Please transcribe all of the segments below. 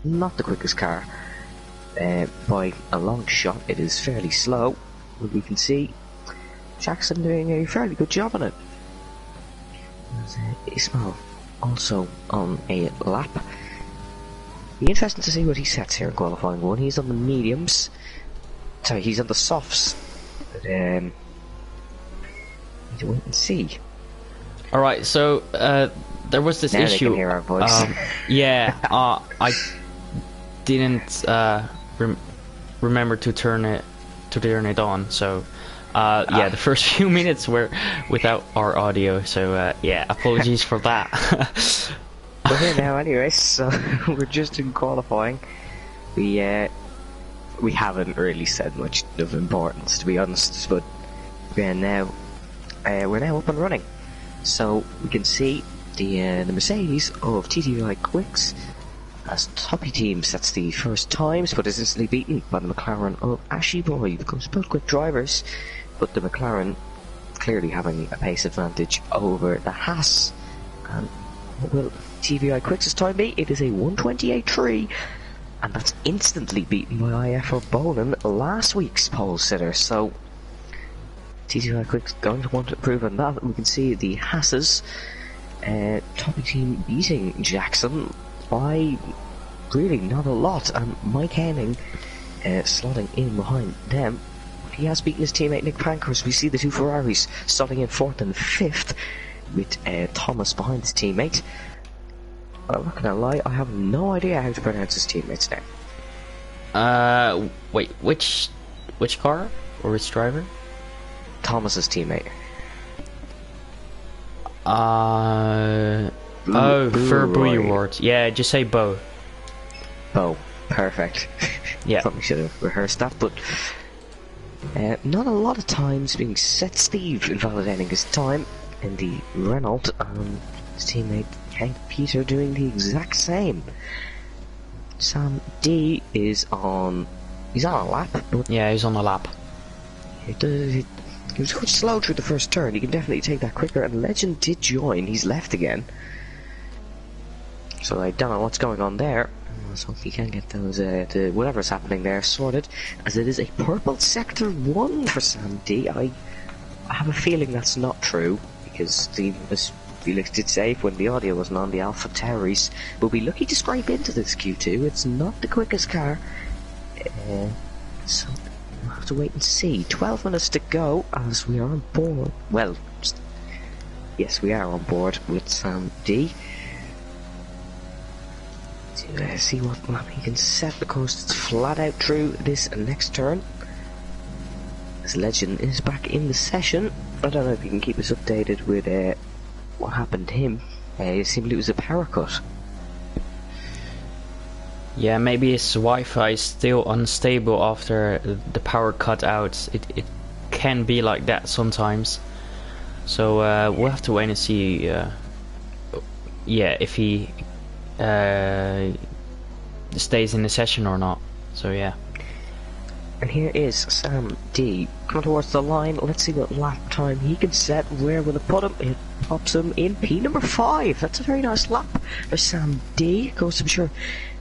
not the quickest car. By a long shot, it is fairly slow, but we can see Jackson doing a fairly good job on it. Ismail also on a lap. Be interesting to see what he sets here in qualifying 1. He's on the mediums. Sorry, he's on the softs. But need to wait and see. Alright, so there was this now issue. They can hear our voice. I didn't remember to turn it on, so the first few minutes were without our audio, so apologies for that. We're here now anyway, so we're just in qualifying. We haven't really said much of importance, to be honest, but we're now up and running. So we can see the Mercedes of TTI Quicks as Toppy Team sets the first times, but is instantly beaten by the McLaren of Ashy Boy, because both quick drivers, but the McLaren clearly having a pace advantage over the Haas. And what will TVI Quicks' time be? It is a 128.3, and that's instantly beaten by IF or Bolan, last week's pole sitter. So TVI Quicks going to want to improve on that. We can see the Haas's Toppy Team beating Jackson by really not a lot, and Mike Henning slotting in behind them. He has beaten his teammate Nick Pankhurst. We see the two Ferraris slotting in 4th and 5th, with Thomas behind his teammate. I'm not gonna lie, I have no idea how to pronounce his teammate's name. Wait, which car or which driver? Thomas's teammate. Furbury Award. Yeah, just say Bo. Bo, perfect. Yeah. Probably should have rehearsed that, but not a lot of times being set. Steve invalidating his time in the Renault, and his teammate Hank Peter doing the exact same. Sam D is on. He's on a lap, but yeah, he's on a lap. He was quite slow through the first turn. He can definitely take that quicker, and Legend did join. He's left again. So I don't know what's going on there. Let's hope he can get those, whatever's happening there sorted, as it is a purple sector 1 for Sam D. I have a feeling that's not true, because as Felix did say, when the audio wasn't on, the Alpha Tauris will be lucky to scrape into this Q2. It's not the quickest car, so we'll have to wait and see. 12 minutes to go as we are on board. Well, yes, we are on board with Sam D. To see what lap he can set, because it's flat out through this next turn. This Legend is back in the session. I don't know if you can keep us updated with what happened to him. It seemed it was a power cut. Yeah, maybe his Wi-Fi is still unstable after the power cut out. It can be like that sometimes. So we'll have to wait and see. If he stays in the session or not. So yeah. And here is Sam D coming towards the line. Let's see what lap time he can set. Where will it put him? It pops him in P number 5. That's a very nice lap for Sam D. Of course, I'm sure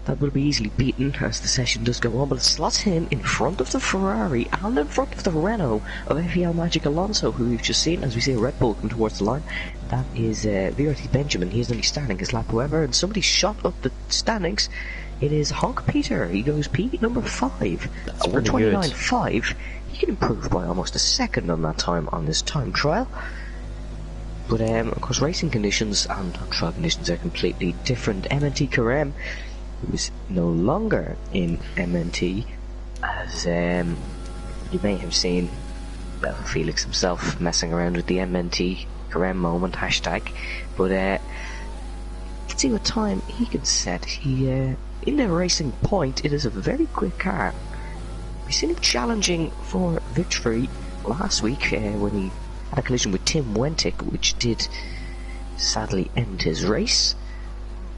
that will be easily beaten as the session does go on, but it slots him in front of the Ferrari and in front of the Renault of FEL Magic Alonso, who we've just seen as we see a Red Bull come towards the line. That is VRT Benjamin. He is only starting his lap, however, and somebody shot up the standings. It is Honk Peter. He goes P number 5. That's at 129.5. He can improve by almost a second on that time on this time trial. But of course, racing conditions and trial conditions are completely different. MNT Karem, who is no longer in MNT, as you may have seen, well, Felix himself messing around with the MNT Karem moment hashtag. But let's see what time he can set. He in the Racing Point, it is a very quick car. We've seen him challenging for victory last week when he had a collision with Tim Wentic, which did sadly end his race.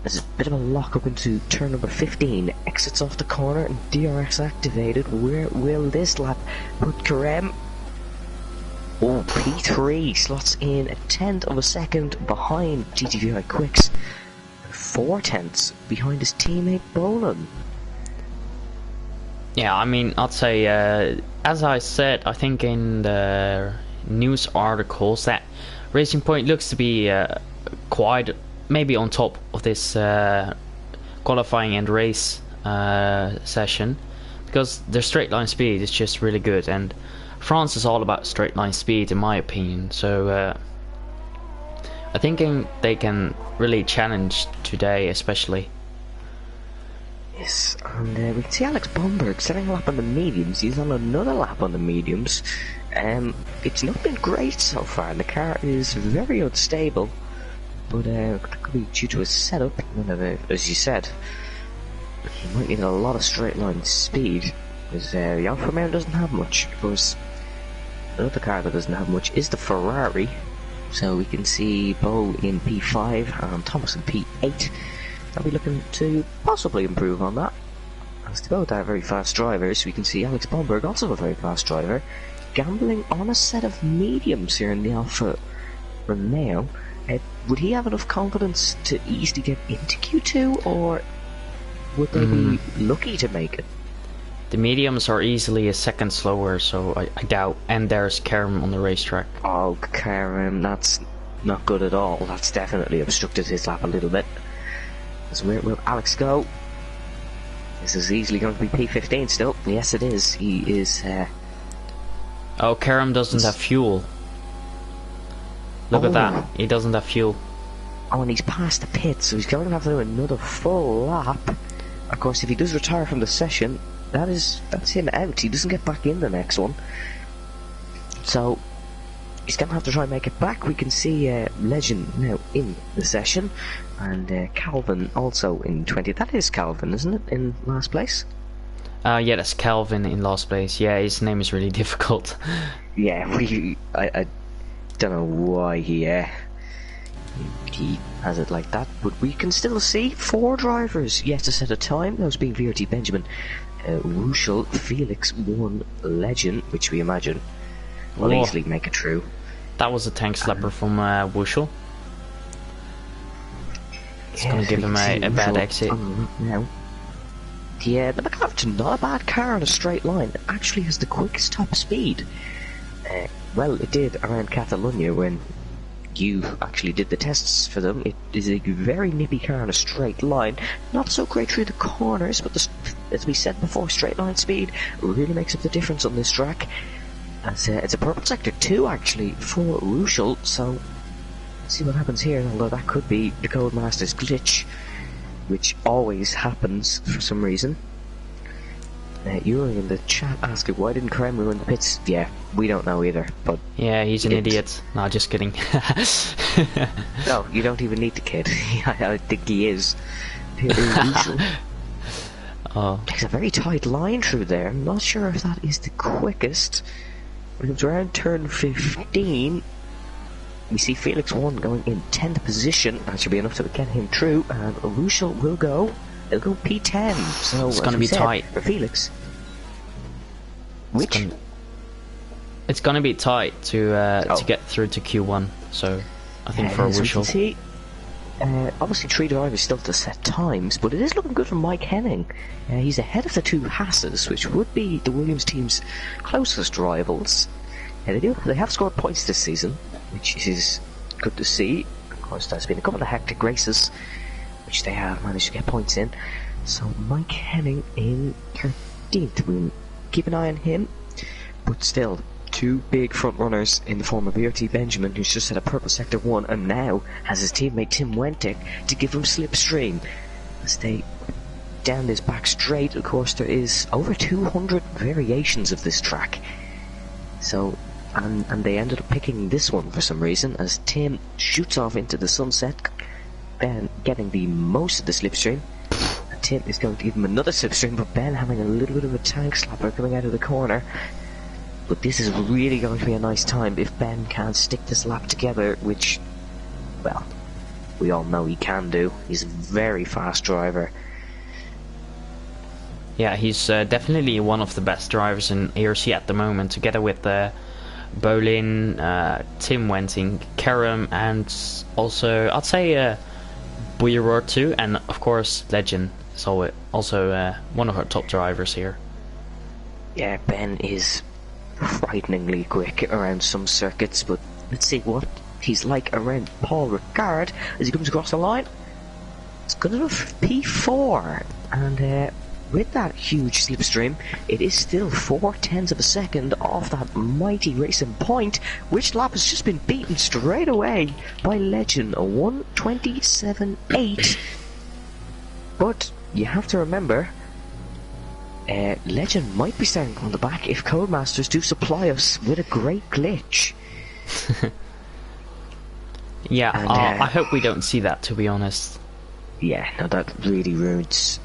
There's a bit of a lock up into turn number 15, exits off the corner and DRS activated. Where will this lap put Karem? Oh, P3 slots in a tenth of a second behind GTVI Quicks. 4/10 behind his teammate Bolan. Yeah, I mean, I'd say, as I said, I think in the news articles, that Racing Point looks to be quite maybe on top of this qualifying and race session, because their straight line speed is just really good, and France is all about straight line speed in my opinion. So I think they can really challenge today, especially. Yes, and we can see Alex Bomberg setting a lap on the mediums. He's on another lap on the mediums. It's not been great so far. The car is very unstable, but that could be due to his setup. As you said, he might need a lot of straight line speed, because the Alfa Romeo doesn't have much. Of course, another car that doesn't have much is the Ferrari. So we can see Bo in P5 and Thomas in P8. I'll be looking to possibly improve on that. As they both are very fast drivers, we can see Alex Bomberg, also a very fast driver, gambling on a set of mediums here in the Alfa Romeo. Would he have enough confidence to easily get into Q2, or would they be lucky to make it? The mediums are easily a second slower, so I doubt. And there's Kerem on the racetrack. Oh, Kerem, that's not good at all. That's definitely obstructed his lap a little bit. So where will Alex go? This is easily going to be P15 still. Yes, it is. He is... Oh, Kerem doesn't have fuel. Look at that. He doesn't have fuel. Oh, and he's past the pit, so he's going to have to do another full lap. Of course, if he does retire from the session, that's him out. He doesn't get back in the next one. So he's going to have to try and make it back. We can see Legend now in the session, and Calvin also in 20. That is Calvin, isn't it, in last place? Yeah, that's Calvin in last place. Yeah, his name is really difficult. Yeah, I don't know why he has it like that, but we can still see 4 drivers yet to set a time, those being VRT Benjamin, Wuschel, Felix, 1, Legend, which we imagine will easily make it through. That was a tank slapper from Wuschel. It's going to give him a bad exit. Now. Yeah, the McLaren's not a bad car on a straight line. It actually has the quickest top speed. Well, it did around Catalonia when you actually did the tests for them. It is a very nippy car on a straight line. Not so great through the corners, but as we said before, straight line speed really makes up the difference on this track. It's a purple sector 2 actually for Wuschel, so let's see what happens here, although that could be the Codemaster's glitch, which always happens for some reason. Yuri in the chat asking why didn't Kerem ruin the pits? Yeah, we don't know either, but... Yeah, he's an idiot. No, just kidding. No, you don't even need the kid. I think he is. Oh. There's a very tight line through there. I'm not sure if that is the quickest. When it's around turn 15, we see Felix 1 going in 10th position. That should be enough to get him through, and Wuschel will go. He'll go P10, so it's going to be tight for Felix. Which? It's going to be tight to get through to Q1, so I think for Wuschel. See, obviously 3 drivers still to set times, but it is looking good for Mike Henning. He's ahead of the 2 Hasses, which would be the Williams team's closest rivals. They have scored points this season, which is good to see. Of course, there's been a couple of hectic races which they have managed to get points in. So Mike Henning in 13th. We'll keep an eye on him, but still 2 big front runners in the form of VRT Benjamin, who's just had a purple sector 1 and now has his teammate Tim Wentic to give him slipstream as they down this back straight. Of course, there is over 200 variations of this track, so and they ended up picking this one for some reason as Tim shoots off into the sunset, Ben getting the most of the slipstream. Tim is going to give him another slipstream, but Ben having a little bit of a tank slapper coming out of the corner. But this is really going to be a nice time if Ben can stick this lap together, which, well, we all know he can do. He's a very fast driver. Yeah, he's definitely one of the best drivers in ARC at the moment, together with Bolin, Tim Wenting, Kerem, and also, I'd say, Buyeror too, and of course Legend is also one of our top drivers here. Yeah, Ben is frighteningly quick around some circuits, but let's see what he's like around Paul Ricard as he comes across the line. It's good enough P4, and with that huge slipstream, it is still 0.4 of a second off that mighty Racing Point, which lap has just been beaten straight away by Legend, a 1:27.8. But you have to remember, Legend might be starting on the back if Codemasters do supply us with a great glitch. Yeah, And, I hope we don't see that, to be honest. Yeah, no, that really ruins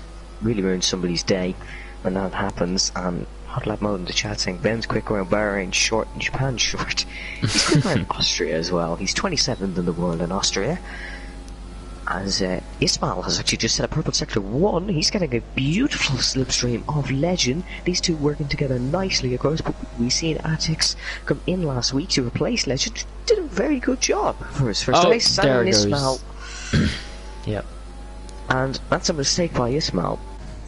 somebody's day when that happens. And Hot Lap Mode in the chat saying Ben's quick around Bahrain short and Japan short. He's quick around Austria as well. He's 27th in the world in Austria. As Ismail has actually just set a purple sector 1, he's getting a beautiful slipstream of Legend. These two working together nicely across, but we've seen Atix come in last week to replace Legend. Did a very good job for his first race. There it Ismail. goes. Yep. And that's a mistake by Ismail.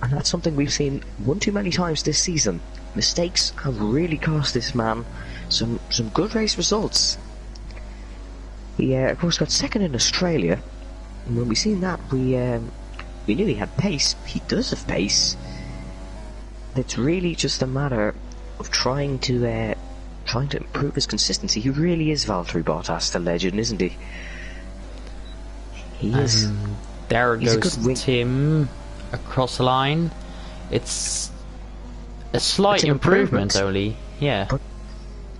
And that's something we've seen one too many times this season. Mistakes have really cost this man some good race results. He, of course, got second in Australia. And when we seen that, we knew he had pace. He does have pace. It's really just a matter of trying to improve his consistency. He really is Valtteri Bottas, the Legend, isn't he? He is. There He's goes a good Tim across the line. It's a slight It's an improvement improvement. only. Yeah. But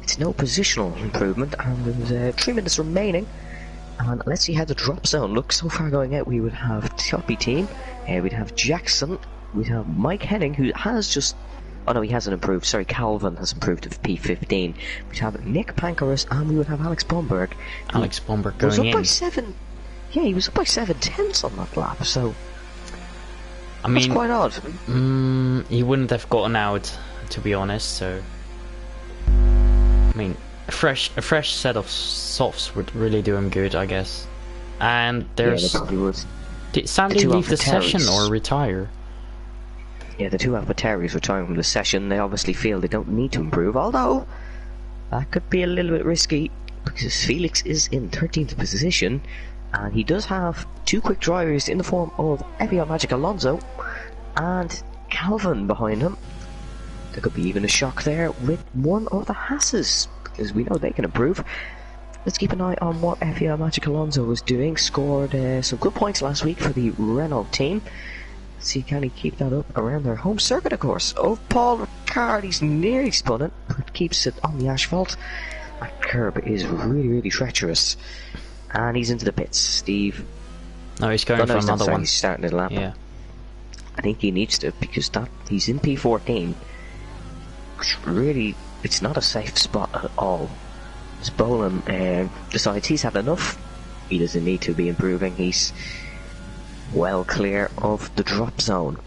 it's no positional improvement, and there's 3 minutes remaining. And let's see how the drop zone looks. So far going out, we would have Toppy Team, we'd have Jackson, we'd have Mike Henning, who has just... Oh no, he hasn't improved. Sorry, Calvin has improved to P15. We'd have Nick Pankaris, and we would have Alex Bomberg. Alex Bomberg Was going up by in. 7... Yeah, he was up by 7/10 on that lap, so... I That's mean, quite odd. he wouldn't have gotten out, to be honest. So, I mean, a fresh set of softs would really do him good, I guess. And Yeah, there's... they probably would. Did Sandy two leave the AlphaTauris. session or retire? Yeah, the two AlphaTauris retiring from the session. They obviously feel they don't need to improve, although that could be a little bit risky because Felix is in 13th position and he does have 2 quick drivers in the form of F1 Magic Alonso and Calvin behind him. There could be even a shock there with one of the Hasses because we know they can improve. Let's keep an eye on what F1 Magic Alonso was doing. Scored some good points last week for the Renault team. See, can he keep that up around their home circuit, of course? Oh, Paul Ricard, he's nearly spun it, but keeps it on the asphalt. That curb is really, really treacherous. And he's into the pits. Steve... No, he's going Oh, no, for he's not, another sorry, one. he's starting his lap. Yeah. I think he needs to, because he's in P14. Which really, it's not a safe spot at all. As Bolan decides he's had enough, he doesn't need to be improving. He's well clear of the drop zone.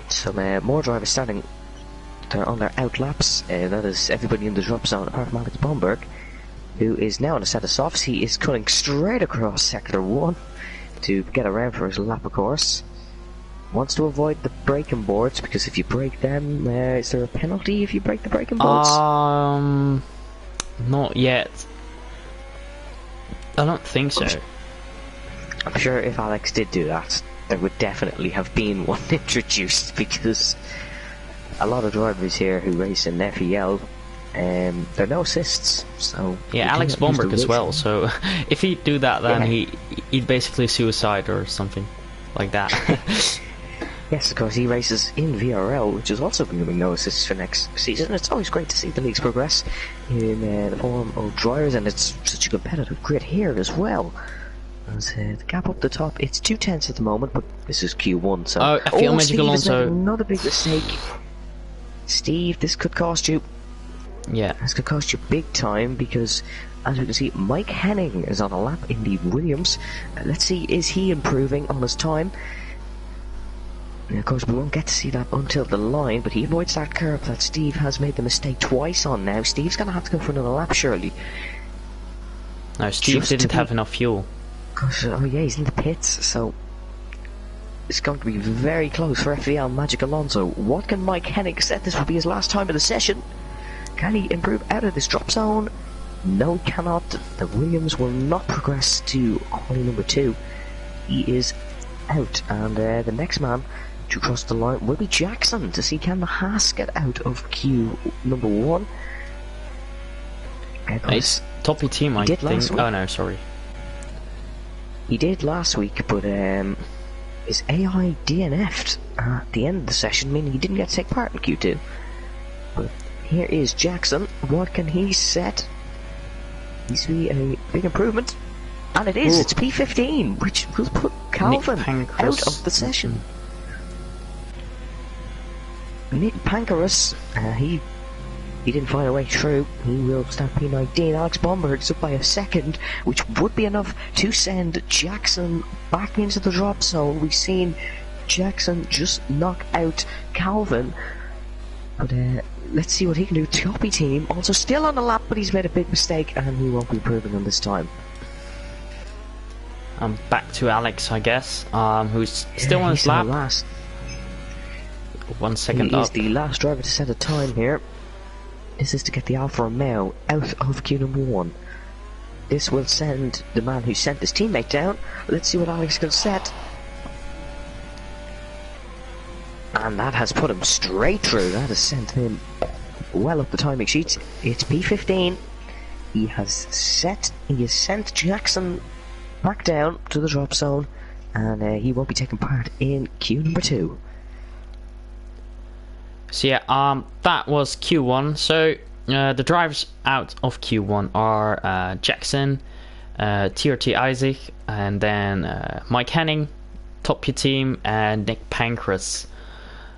Some more drivers starting on their out laps. That is everybody in the drop zone apart from Alex Bomberg, who is now on a set of softs. He is cutting straight across sector 1 to get around for his lap, of course. Wants to avoid the braking boards because if you break them, is there a penalty if you break the braking boards? Not yet. I don't think so. I'm sure if Alex did do that, there would definitely have been one introduced because a lot of drivers here who race in FEL, there are no assists. So Yeah, you Alex cannot use the Bomberg as well. racing. So if he'd do that, then Yeah. he'd basically suicide or something like that. Yes, of course, he races in VRL, which is also becoming no assists for next season. It's always great to see the leagues progress in the form of drivers, and it's such a competitive grid here as well. As the gap up the top, it's 2/10 at the moment, but this is Q1, so... I feel Magic Steve has Alonso... made another big mistake. Steve, this could cost you. Yeah. This could cost you big time, because, as we can see, Mike Henning is on a lap in the Williams. Let's see, is he improving on his time? And of course, we won't get to see that until the line, but he avoids that curve that Steve has made the mistake twice on now. Steve's going to have to go for another lap, surely. No, Steve Just to didn't be have enough fuel. Oh yeah, he's in the pits, so it's going to be very close for FVL Magic Alonso. What can Mike Hennig set? This will be his last time of the session. Can he improve out of this drop zone? No, he cannot. The Williams will not progress to quality number 2. He is out, and the next man to cross the line will be Jackson to see can the Haas get out of queue number 1. It's Toppy team, I think. Oh no, sorry. He did last week, but his AI DNF'd at the end of the session, meaning he didn't get to take part in Q2. But here is Jackson. What can he set? Needs to be a big improvement. And it is, it's P15, which will put Calvin out of the session. Nick Pankhurst, he didn't find a way through. He will start P19. Alex Bomberg's up by a second, which would be enough to send Jackson back into the drop zone. We've seen Jackson just knock out Calvin. But let's see what he can do. Toppy team also still on the lap, but he's made a big mistake and he won't be improving on this time. Back to Alex, I guess, who's still on his lap. Last. 1 second he up. He is the last driver to set a time here. This is to get the Alfa Romeo out of queue number 1. This will send the man who sent his teammate down. Let's see what Alex can set. And that has put him straight through. That has sent him well up the timing sheets. It's P15. He has sent Jackson back down to the drop zone, and he won't be taking part in queue number 2. So yeah, that was Q1. So the drivers out of Q1 are Jackson, TRT Isaac, and then Mike Hennig, Top Your Team, and Nick Pankhurst.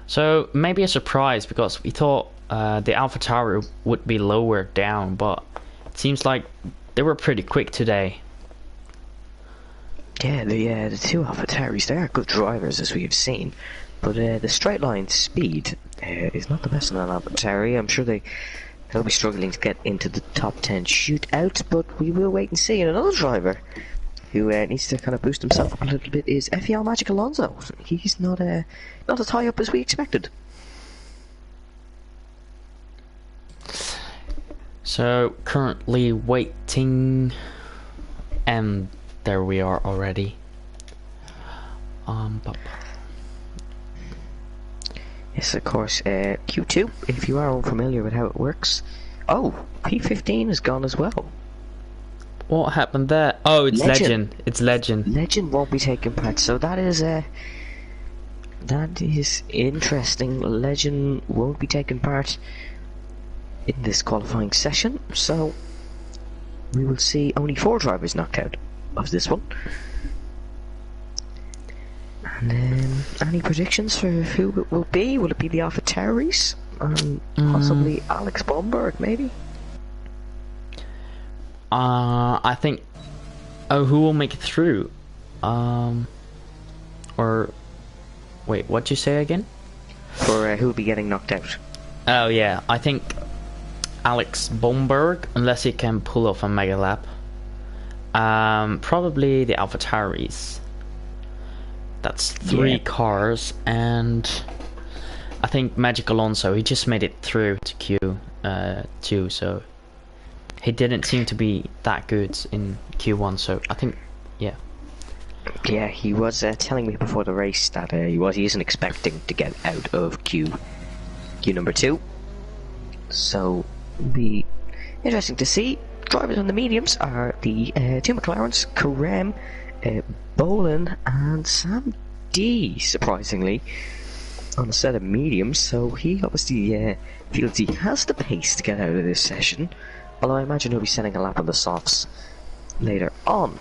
So maybe a surprise because we thought the AlphaTauri would be lower down, but it seems like they were pretty quick today. Yeah, the two AlphaTauris, they are good drivers as we have seen, but the straight line speed is not the best on an AlphaTauri. I'm sure they'll be struggling to get into the top 10 shootout, but we will wait and see. And another driver who needs to kind of boost himself up a little bit is FEL Magic Alonso. He's not as high up as we expected. So currently waiting, and there we are already. Yes, of course. Q2, if you are unfamiliar with how it works. Oh, P15 is gone as well. What happened there? Oh, it's Legend. It's Legend. Legend won't be taking part, so that is interesting. Legend won't be taking part in this qualifying session, so we will see only 4 drivers knocked out of this one. And any predictions for who it will be? Will it be the AlphaTauris? Possibly Alex Bomberg, maybe? I think... Oh, who will make it through? Or... Wait, what'd you say again? For who will be getting knocked out? Oh yeah, I think Alex Bomberg, unless he can pull off a mega lap. Probably the AlphaTauris. That's 3 cars, and I think Magic Alonso, he just made it through to Q2, so he didn't seem to be that good in Q1, so I think, yeah. Yeah, he was telling me before the race that he isn't expecting to get out of Q number 2, so it'll be interesting to see. Drivers on the mediums are the 2 McLarens, Karem, Bolin and Sam D, surprisingly, on a set of mediums, so he obviously feels he has the pace to get out of this session, although I imagine he'll be setting a lap on the softs later on.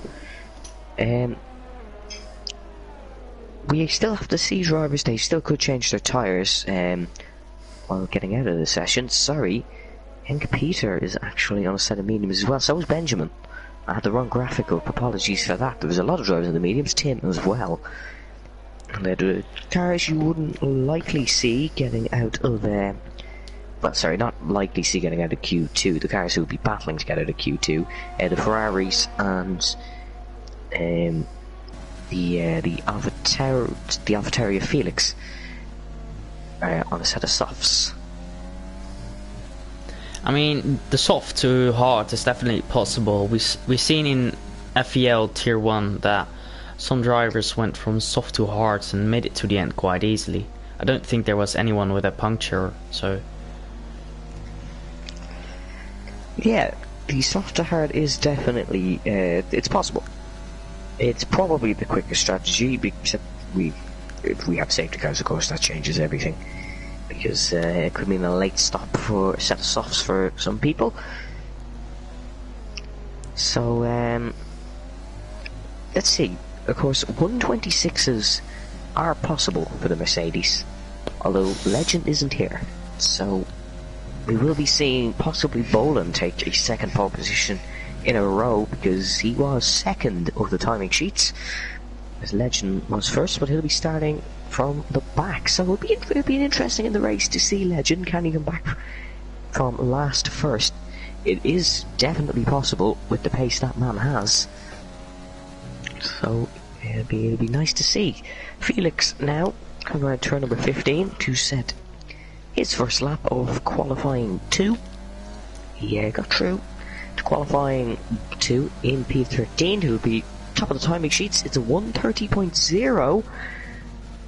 We still have to see drivers, they still could change their tyres while getting out of the session. Sorry, Henk Peter is actually on a set of mediums as well, so is Benjamin. I had the wrong graphic up, apologies for that. There was a lot of drivers in the mediums, Tim as well. And the cars you wouldn't likely see getting out of well, sorry, not likely see getting out of Q2. The cars who would be battling to get out of Q2, the Ferraris and the Alphataria Felix on a set of softs. I mean, the soft to hard is definitely possible. We've seen in FEL Tier 1 that some drivers went from soft to hard and made it to the end quite easily. I don't think there was anyone with a puncture, so... Yeah, the soft to hard is definitely, it's possible. It's probably the quickest strategy, except if we have safety cars, of course, that changes everything. Because it could mean a late stop for a set of softs for some people. So, let's see. Of course, 126s are possible for the Mercedes, although Legend isn't here. So, we will be seeing possibly Boland take a second pole position in a row, because he was second of the timing sheets, as Legend was first, but he'll be starting from the back. So it'll be interesting in the race to see Legend, can he come back from last to first. It is definitely possible with the pace that man has. So it'll be nice to see. Felix now coming around turn number 15 to set his first lap of qualifying 2. He got through to qualifying 2 in P13, who'll be top of the timing sheets. It's a 1:30.0,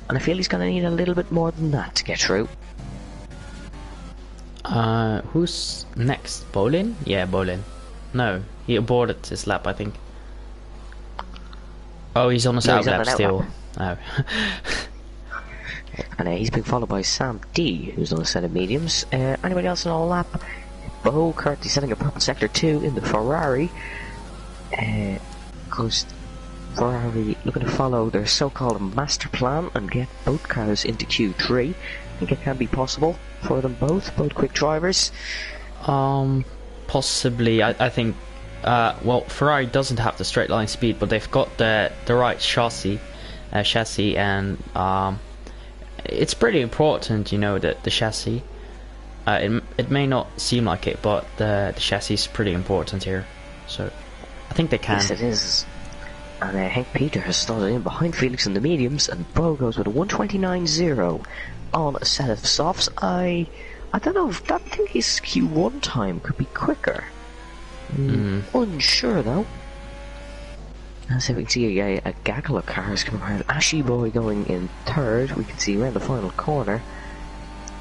and I feel he's going to need a little bit more than that to get through. Who's next? Bolin? Yeah, Bolin. No, he aborted his lap, I think. Oh, he's on his out lap still. Oh. And he's been followed by Sam D, who's on a set of mediums. Anybody else on a lap? Bo currently setting a purple sector 2 in the Ferrari. Because Ferrari looking to follow their so-called master plan and get both cars into Q3. I think it can be possible for them both quick drivers. Possibly. I think. Well, Ferrari doesn't have the straight line speed, but they've got the right chassis, and it's pretty important, you know, that the chassis. It may not seem like it, but the chassis is pretty important here. So I think they can. Yes, it is. And Hank Peter has started in behind Felix in the mediums, and Bo goes with a 1:29.0 on a set of softs. I don't know. I think his Q1 time could be quicker. Unsure though. Let's see if we can see a gaggle of cars coming around. Ashy Boy going in third. We can see around the final corner.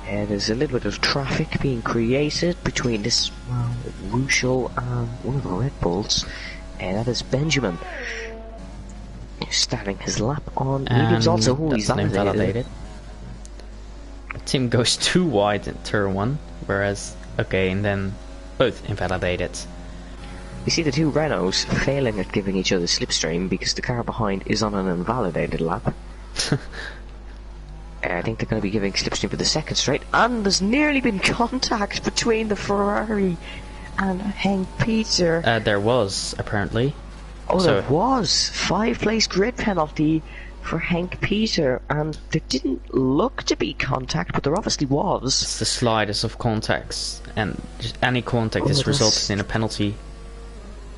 There's a little bit of traffic being created between this Wushel and one of the Red Bulls. That is Benjamin. Starting his lap on mediums also. He's invalidated. The team goes too wide in turn 1, whereas, okay, and then both invalidated. You see the two Renaults failing at giving each other slipstream because the car behind is on an invalidated lap. I think they're going to be giving slipstream for the second straight, and there's nearly been contact between the Ferrari and Hank Peter. There was, apparently. Oh, so there was. 5-place grid penalty for Hank Peter, and there didn't look to be contact, but there obviously was. It's the slightest of contacts, and just any contact is resulted in a penalty.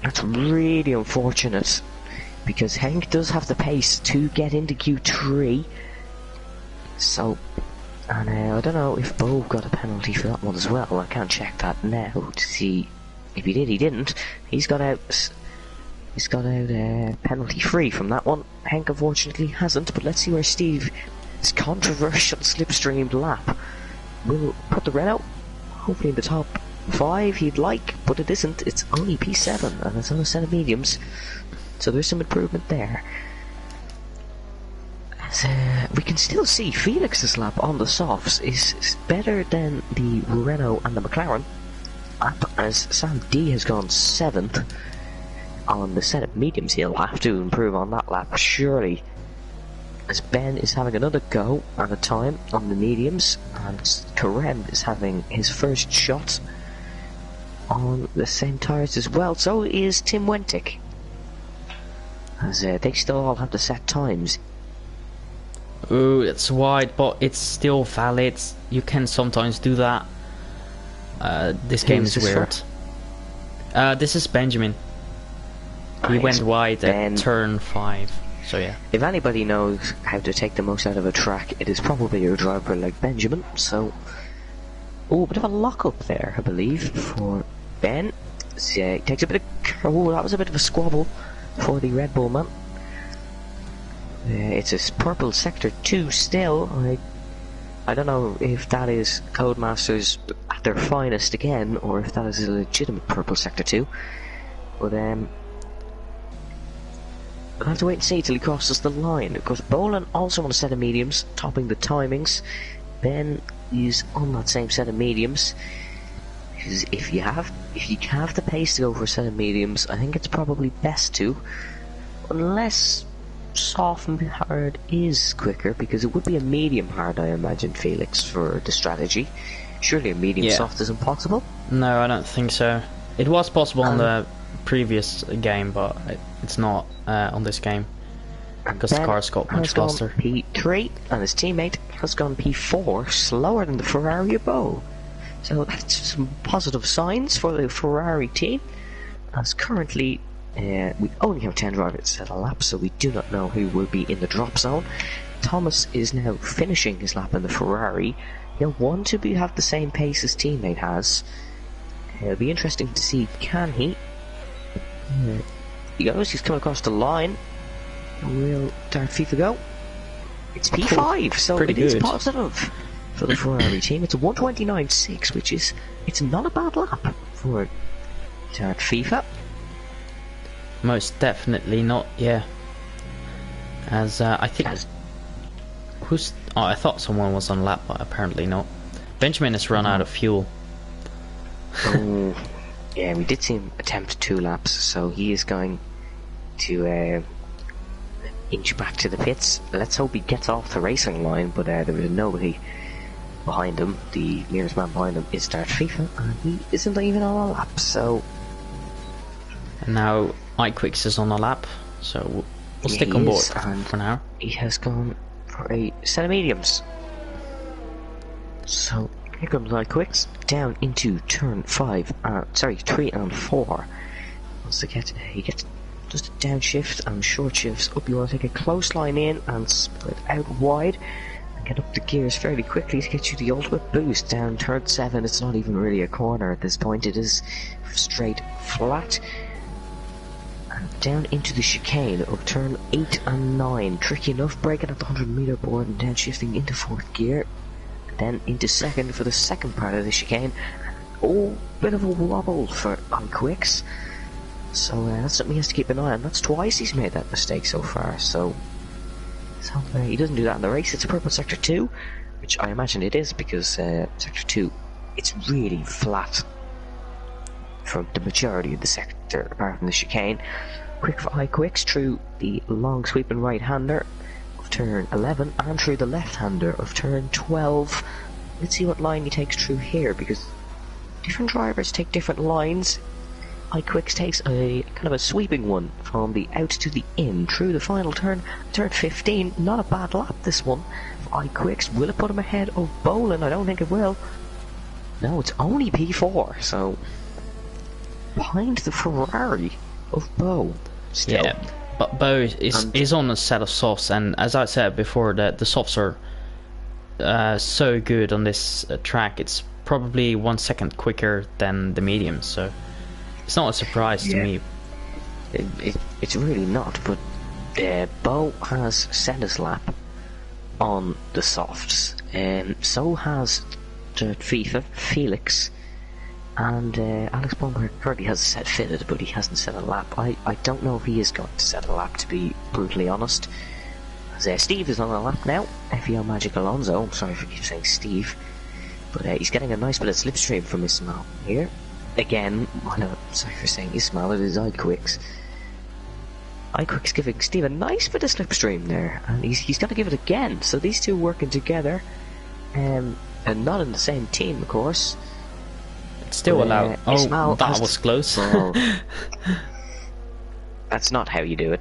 That's really unfortunate, because Hank does have the pace to get into Q3. So, and I don't know if Bo got a penalty for that one as well. I can't check that now to see if he did. He didn't. He's got out penalty free from that one. Hank unfortunately hasn't. But let's see where Steve's controversial slipstreamed lap will put the Renault hopefully in the top 5 he'd like, but it isn't. It's only P7 and it's on a set of mediums, so there's some improvement there. We can still see Felix's lap on the softs is better than the Renault and the McLaren lap, as Sam D has gone 7th on the set of mediums. He'll have to improve on that lap surely, as Ben is having another go at a time on the mediums, and Karem is having his first shot on the same tyres as well. So is Tim Wentic, as they still all have the set times. Ooh, it's wide, but it's still valid. You can sometimes do that. This game is weird. This is Benjamin. He went wide Ben, at turn 5. So yeah. if anybody knows how to take the most out of a track, it is probably your driver like Benjamin. So, oh, a bit of a lock up there, I believe, for Ben. So, he takes a bit of. Oh, that was a bit of a squabble for the Red Bull man. It's a purple sector 2 still. I don't know if that is Codemasters at their finest again, or if that is a legitimate purple sector 2. But we'll have to wait and see till he crosses the line. Of course, Bolan also on a set of mediums, topping the timings. Ben is on that same set of mediums. Because if you have the pace to go for a set of mediums, I think it's probably best to, unless soft and hard is quicker, because it would be a medium hard, I imagine, Felix, for the strategy. Surely a medium soft isn't possible? No, I don't think so. It was possible on the previous game, but it's not on this game, because the cars got much faster. P3, and his teammate has gone P4, slower than the Ferrari above. So that's some positive signs for the Ferrari team, as currently we only have 10 drivers set a lap, so we do not know who will be in the drop zone. Thomas is now finishing his lap in the Ferrari. He'll want to have the same pace his teammate has. It'll be interesting to see, can he? He goes, he's coming across the line. Will Darth FIFA go? It's P5, so it is positive for the Ferrari team. It's a 129.6, which is, it's not a bad lap for Darth FIFA. Most definitely not, yeah. As I think I thought someone was on lap, but apparently not. Benjamin has run out of fuel. Oh, yeah, we did see him attempt 2 laps, so he is going to inch back to the pits. Let's hope he gets off the racing line, but there is nobody behind him. The nearest man behind him is Darth FIFA, and he isn't even on a lap, so... And now iQuicks is on a lap, so we'll stick on board for now. He has gone for a set of mediums. So here comes iQuicks down into turn 3 and 4. Once he gets just a downshift and short shifts up. You want to take a close line in and split out wide and get up the gears fairly quickly to get you the ultimate boost down turn 7. It's not even really a corner at this point, it is straight flat. Down into the chicane of turn 8 and 9. Tricky enough, braking at the 100-meter board and downshifting into 4th gear. Then into 2nd for the second part of the chicane. Oh, bit of a wobble for iQuicks. So that's something he has to keep an eye on. That's twice he's made that mistake so far. So he doesn't do that in the race. It's a purple sector 2, which I imagine it is, because sector 2, it's really flat from the majority of the sector, apart from the chicane. Quick for iQuicks through the long sweeping right-hander of turn 11 and through the left-hander of turn 12. Let's see what line he takes through here, because different drivers take different lines. iQuicks takes a kind of a sweeping one from the out to the in through the final turn, turn 15. Not a bad lap, this one for iQuicks. Will it put him ahead of Bolan? I don't think it will. No, it's only P4, so behind the Ferrari of Bo. Still. Yeah, but Bo is on a set of softs, and as I said before, the softs are so good on this track. It's probably 1 second quicker than the mediums, so it's not a surprise to me. It's really not, but Bo has set his lap on the softs, so has FIFA, Felix, and Alex Bomberg currently has a set fitted, but he hasn't set a lap. I don't know if he is going to set a lap, to be brutally honest. As Steve is on a lap now, FEL Magic Alonso. I'm sorry if I keep saying Steve, but he's getting a nice bit of slipstream from Ismail here. Again, sorry for saying Ismail, it is iQuicks. iQuicks giving Steve a nice bit of slipstream there, and he's got to give it again. So these two working together, and not in the same team, of course. Still allowed. Oh, that was close. That's not how you do it.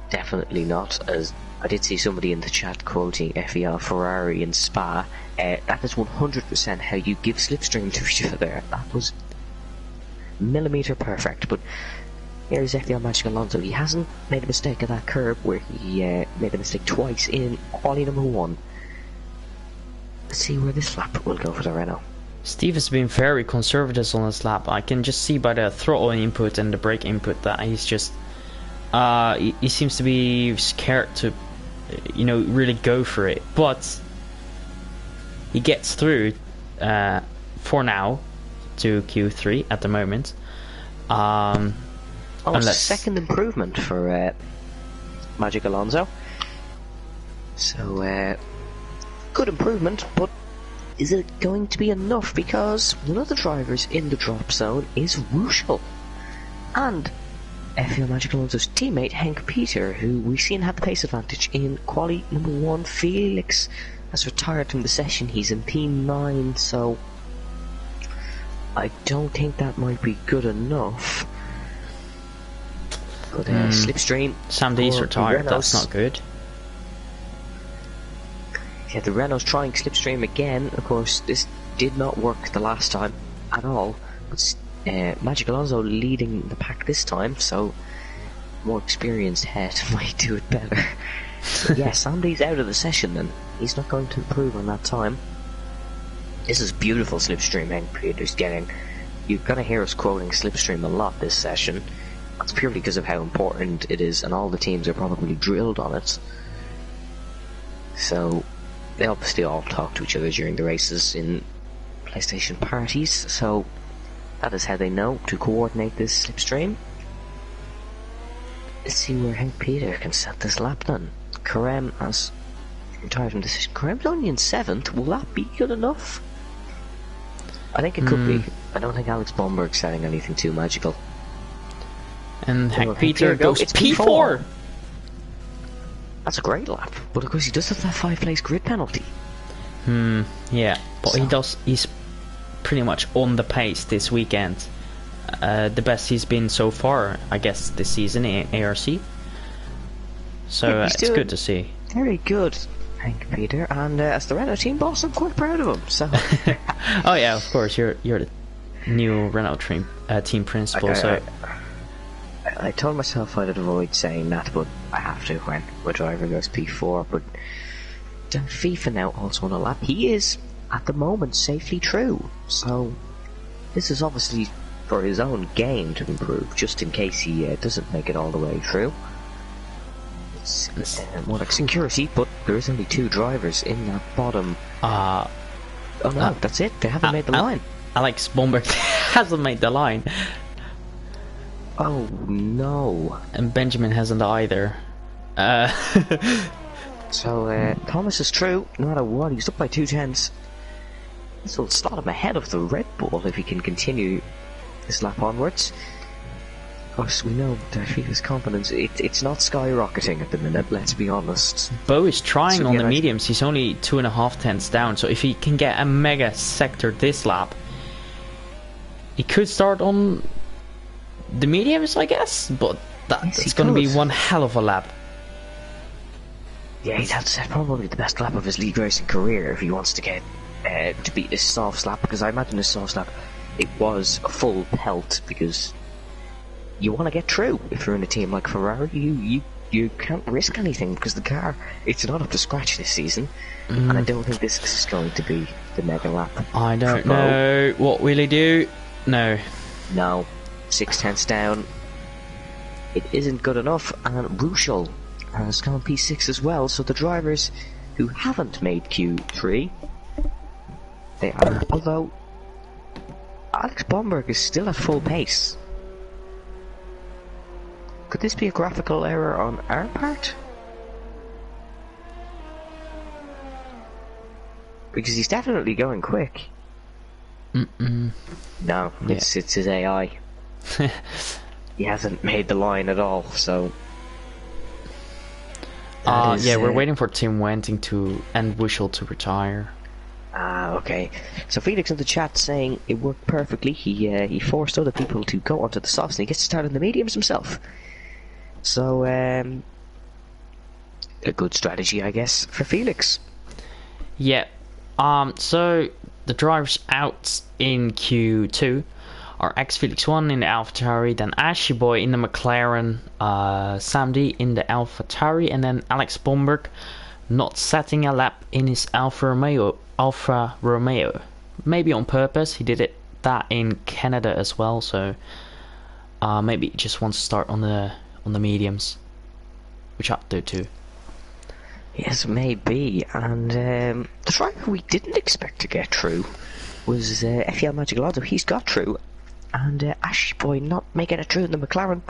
Definitely not. As I did see somebody in the chat quoting FEL Ferrari in Spa. That is 100% how you give slipstream to each other. That was millimeter perfect. But Here's FPL Magic Alonso. He hasn't made a mistake at that curb where he made a mistake twice in quali number 1. Let's see where this lap will go for the Renault. Steve has been very conservative on this lap. I can just see by the throttle input and the brake input that he's just he seems to be scared to, you know, really go for it. But he gets through for now to Q3 at the moment. Unless second improvement for Magic Alonso. So good improvement, but is it going to be enough? Because one of the drivers in the drop zone is Rushel. And FPL Magic Alonso's teammate Hank Peter, who we've seen have the pace advantage in quali number 1. Felix has retired from the session. He's in P9, so I don't think that might be good enough. But Slipstream. Sam D's retired. That's not good. Yeah, the Renault's trying Slipstream again. Of course, this did not work the last time at all. But Magic Alonso leading the pack this time, so more experienced head might do it better. But yeah, Sandy's out of the session then. He's not going to improve on that time. This is beautiful Slipstream Hank Peter's getting. You're going to hear us quoting Slipstream a lot this session. That's purely because of how important it is, and all the teams are probably drilled on it. So they obviously all talk to each other during the races in PlayStation parties, so that is how they know to coordinate this Slipstream. Let's see where Hank Peter can set this lap then. Karem has retired from the session. Karem's only in 7th. Will that be good enough? I think it could be. I don't think Alex Bomberg's setting anything too magical. And Hank Peter goes P4! That's a great lap, but of course he does have that 5-place grid penalty. Yeah, but he's pretty much on the pace this weekend. The best he's been so far, I guess, this season in ARC. So yeah, it's good to see. Very good, Hank Peter, and as the Renault team boss, I'm quite proud of him. So. Oh yeah, of course, you're the new Renault team principal. I told myself I'd avoid saying that, but I have to when my driver goes P4. But FIFA now also on a lap. He is, at the moment, safely true. So this is obviously for his own game to improve, just in case he doesn't make it all the way through. It's more like security, but there is only 2 drivers in that bottom. Oh no, that's it. They haven't made the line. Alex Bomberg hasn't made the line. Oh no. And Benjamin hasn't either. So Thomas is true, no matter what. He's up by 2/10. This will slot him ahead of the Red Bull if he can continue this lap onwards. Of course, we know that FIFA's confidence, it's not skyrocketing at the minute, let's be honest. Bo is trying on the mediums. He's only 2.5 tenths down, so if he can get a mega sector this lap, he could start on the mediums, I guess, but that's going to be one hell of a lap. Yeah, he'd have to set probably the best lap of his league racing career if he wants to get to beat this soft lap, because I imagine this soft lap, it was a full pelt, because you want to get through. If you're in a team like Ferrari, you can't risk anything, because the car, it's not up to scratch this season, and I don't think this is going to be the mega lap. I don't know. What will he do? No. 6/10 down. It isn't good enough, and Rushel has gone P6 as well, so the drivers who haven't made Q3, they are, although Alex Bomberg is still at full pace. Could this be a graphical error on our part? Because he's definitely going quick. No, it's his AI. He hasn't made the line at all, so... yeah, we're waiting for Tim Wenting and Wushel to retire. Okay. So Felix in the chat saying it worked perfectly. He forced other people to go onto the softs, and he gets to start on the mediums himself. So, a good strategy, I guess, for Felix. Yeah. So the drivers out in Q2 our ex-Felix 1 in the AlphaTauri, then Ashy Boy in the McLaren, Sam D in the AlphaTauri, and then Alex Bomberg not setting a lap in his Alfa Romeo. Maybe on purpose. He did that in Canada as well, so maybe he just wants to start on the mediums, which I do too. Yes, maybe. And the driver we didn't expect to get through was FEL Magic Alonso. He's got through, and Ashy Boy not making it through in the McLaren.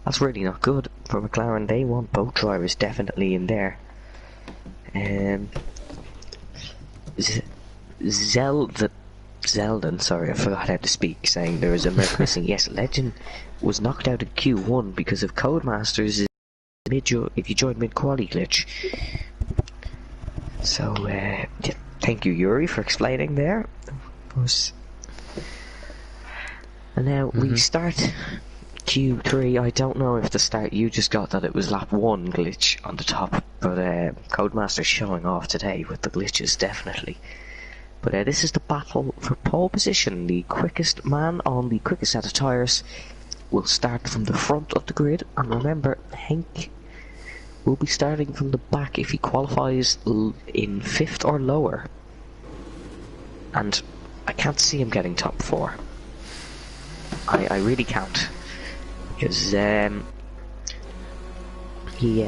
That's really not good for McLaren. They want both drivers definitely in there. Zeldin, sorry, I forgot how to speak, saying there was a Merc missing. Yes, Legend was knocked out of Q1 because of Codemasters' if you join mid-quali glitch. So, yeah, thank you, Yuri, for explaining there. And now we start Q3. I don't know if the start you just got that it was lap 1 glitch on the top, but Codemaster's showing off today with the glitches, definitely. But this is the battle for pole position. The quickest man on the quickest set of tyres will start from the front of the grid, and remember, Henk will be starting from the back if he qualifies in 5th or lower. And I can't see him getting top 4. I really can't. Because he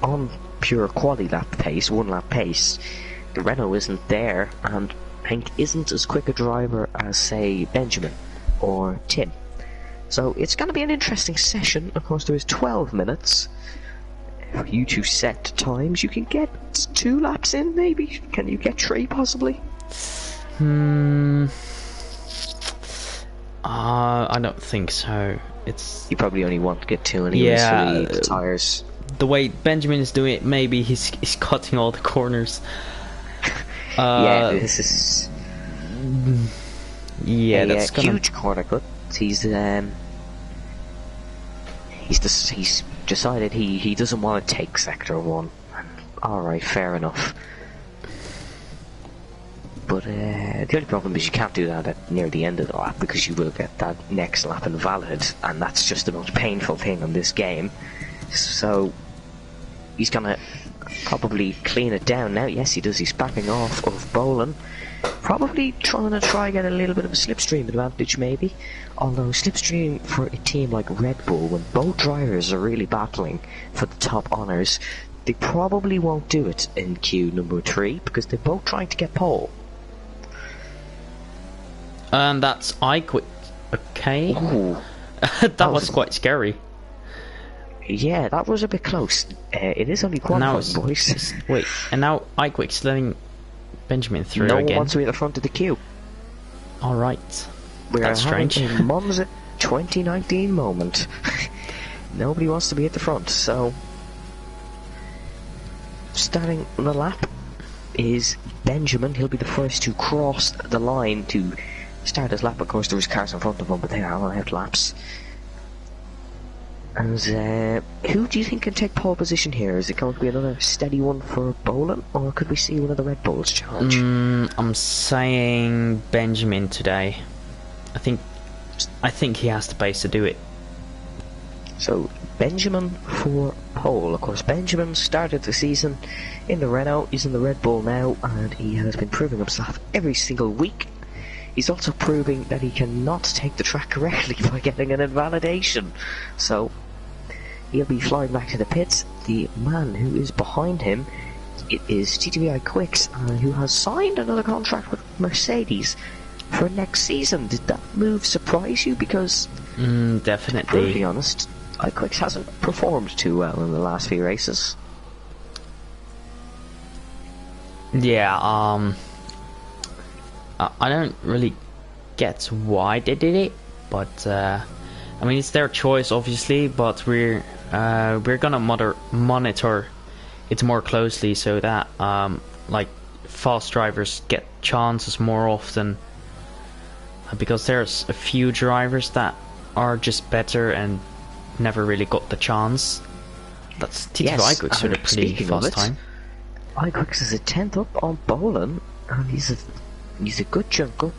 on pure quali lap pace, 1 lap pace, the Renault isn't there, and Henk isn't as quick a driver as, say, Benjamin or Tim. So it's going to be an interesting session. Of course, there is 12 minutes. For you to set times, you can get 2 laps in, maybe? Can you get 3, possibly? I don't think so. It's... You probably only want to get 2 anyways for the tyres. The way Benjamin is doing it, maybe he's cutting all the corners. Yeah, this is... Yeah, that's a huge corner cut. He's decided he doesn't want to take sector 1. Alright, fair enough. But the only problem is you can't do that near the end of the lap, because you will get that next lap invalid, and that's just the most painful thing on this game. So he's gonna probably clean it down now. Yes, he does. He's backing off of Bolin. Probably trying to get a little bit of a slipstream advantage, maybe. Although slipstream for a team like Red Bull, when both drivers are really battling for the top honours, they probably won't do it in Q number 3 because they're both trying to get pole. And that's iQuick. Okay. Ooh, that was quite scary. Yeah, that was a bit close. It is only qualifying, boys. Wait, and now iQuick's letting Benjamin through no again. one wants to be at the front of the queue. Alright. That's strange. A Monza 2019 moment. Nobody wants to be at the front, so... Starting the lap is Benjamin. He'll be the first to cross the line to start his lap. Of course, there was cars in front of him, but they are allowed laps. And who do you think can take pole position here? Is it going to be another steady one for Bolin, or could we see one of the Red Bulls charge? I'm saying Benjamin today. I think he has the pace to do it. So Benjamin for pole. Of course, Benjamin started the season in the Renault. He's in the Red Bull now, and he has been proving himself every single week. He's also proving that he cannot take the track correctly by getting an invalidation. So he'll be flying back to the pits. The man who is behind him, it is TTVI Quicks, who has signed another contract with Mercedes for next season. Did that move surprise you? Because definitely, to be honest, iQuicks hasn't performed too well in the last few races. Yeah, I don't really get why they did it, but I mean, it's their choice, obviously. But we're gonna monitor it more closely so that like fast drivers get chances more often, because there's a few drivers that are just better and never really got the chance. That's TTV iQuicks with a pretty fast time. iQuicks is a 10th up on Bolin, and he's a good chunk up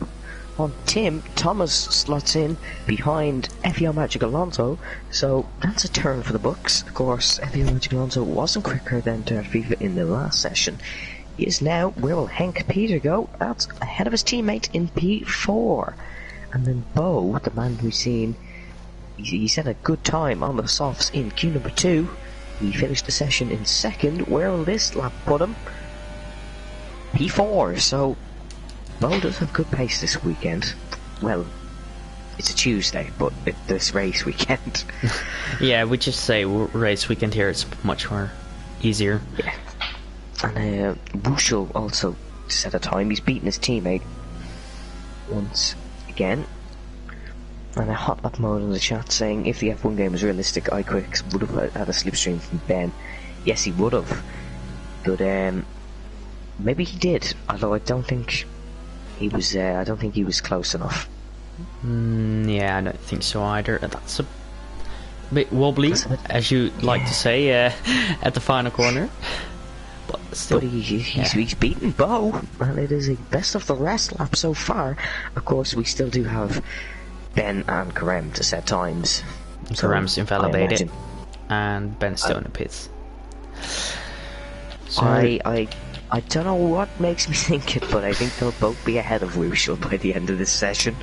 on Tim, Thomas slots in behind FEO Magic Alonso, so that's a turn for the books. Of course, FEO Magic Alonso wasn't quicker than Dirt FIFA in the last session. He is now, where will Henk Peter go? That's ahead of his teammate in P4. And then Bo, the man we've seen, he set a good time on the softs in queue number 2. He finished the session in 2nd. Where will this lap put him? P4, so Bo does have good pace this weekend. Well, it's a Tuesday, but it's this race weekend. Yeah, we just say race weekend here, it's much more easier. Yeah. And Wushel also set a time. He's beaten his teammate once again. And a hot lap mode in the chat saying if the F1 game was realistic, iQuicks would have had a slipstream from Ben. Yes, he would have. But maybe he did. Although I don't think he was. I don't think he was close enough. Yeah, I don't think so either. That's a bit wobbly, as you like to say, at the final corner. But still, he's beaten Bo, and it is a best of the rest lap so far. Of course, we still do have Ben and Karem to set times. Karem's invalidated, and Ben's still in the pits. So I don't know what makes me think it, but I think they'll both be ahead of Wushel by the end of this session.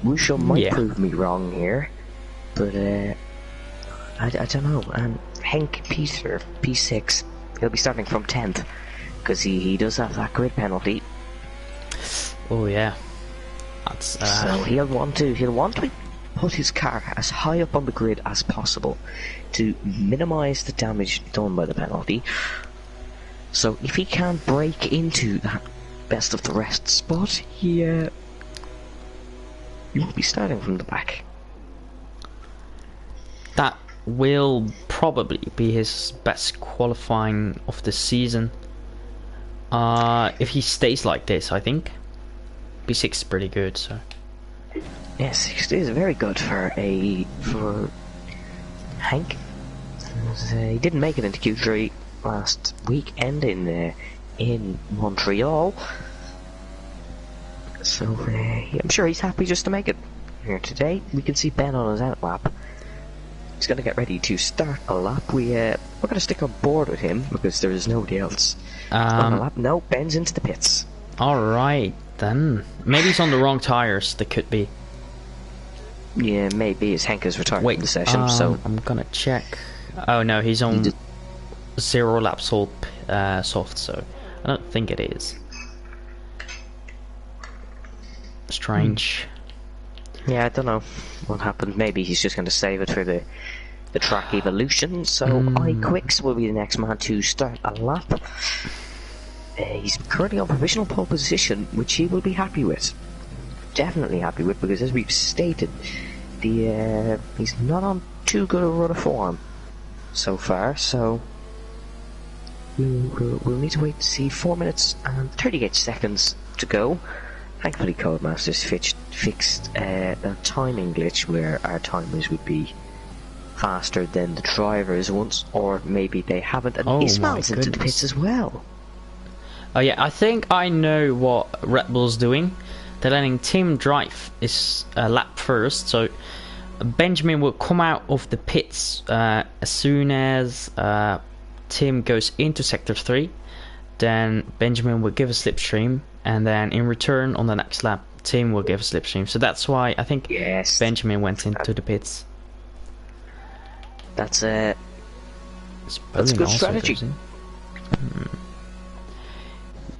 Wushel might prove me wrong here, but I don't know. And Henk Peter, P6, he'll be starting from 10th, because he does have that grid penalty. Oh yeah. That's, so he'll want to put his car as high up on the grid as possible to minimise the damage done by the penalty. So if he can't break into that best of the rest spot, he won't be starting from the back. That will probably be his best qualifying of the season. If he stays like this, I think P6 is pretty good. So yes, it is very good for Hank. He didn't make it into Q3 last weekend in Montreal, so I'm sure he's happy just to make it here today. We can see Ben on his out lap. He's going to get ready to start a lap. We're going to stick on board with him because there is nobody else on the lap. No, Ben's into the pits. Alright then. Maybe he's on the wrong tires. That could be. Yeah, maybe. As Henk has retired from the session, so I'm gonna check. Oh no, he's on 0 lap soft, so I don't think it is. Strange. Yeah, I don't know what happened. Maybe he's just going to save it for the track evolution. So iQuicks will be the next man to start a lap. He's currently on provisional pole position, which he will be happy with. Definitely happy with, because as we've stated, he's not on too good a run of form so far. So we'll need to wait to see. 4 minutes and 38 seconds to go. Thankfully, Codemasters fixed a timing glitch where our timers would be faster than the drivers once, or maybe they haven't. And Ismail's into the pits as well. Oh yeah, I think I know what Red Bull's doing. They're letting Tim drive his lap first, so Benjamin will come out of the pits as soon as Tim goes into Sector 3. Then Benjamin will give a slipstream, and then in return on the next lap, Tim will give a slipstream. So that's why I think Benjamin went into the pits. That's a good strategy.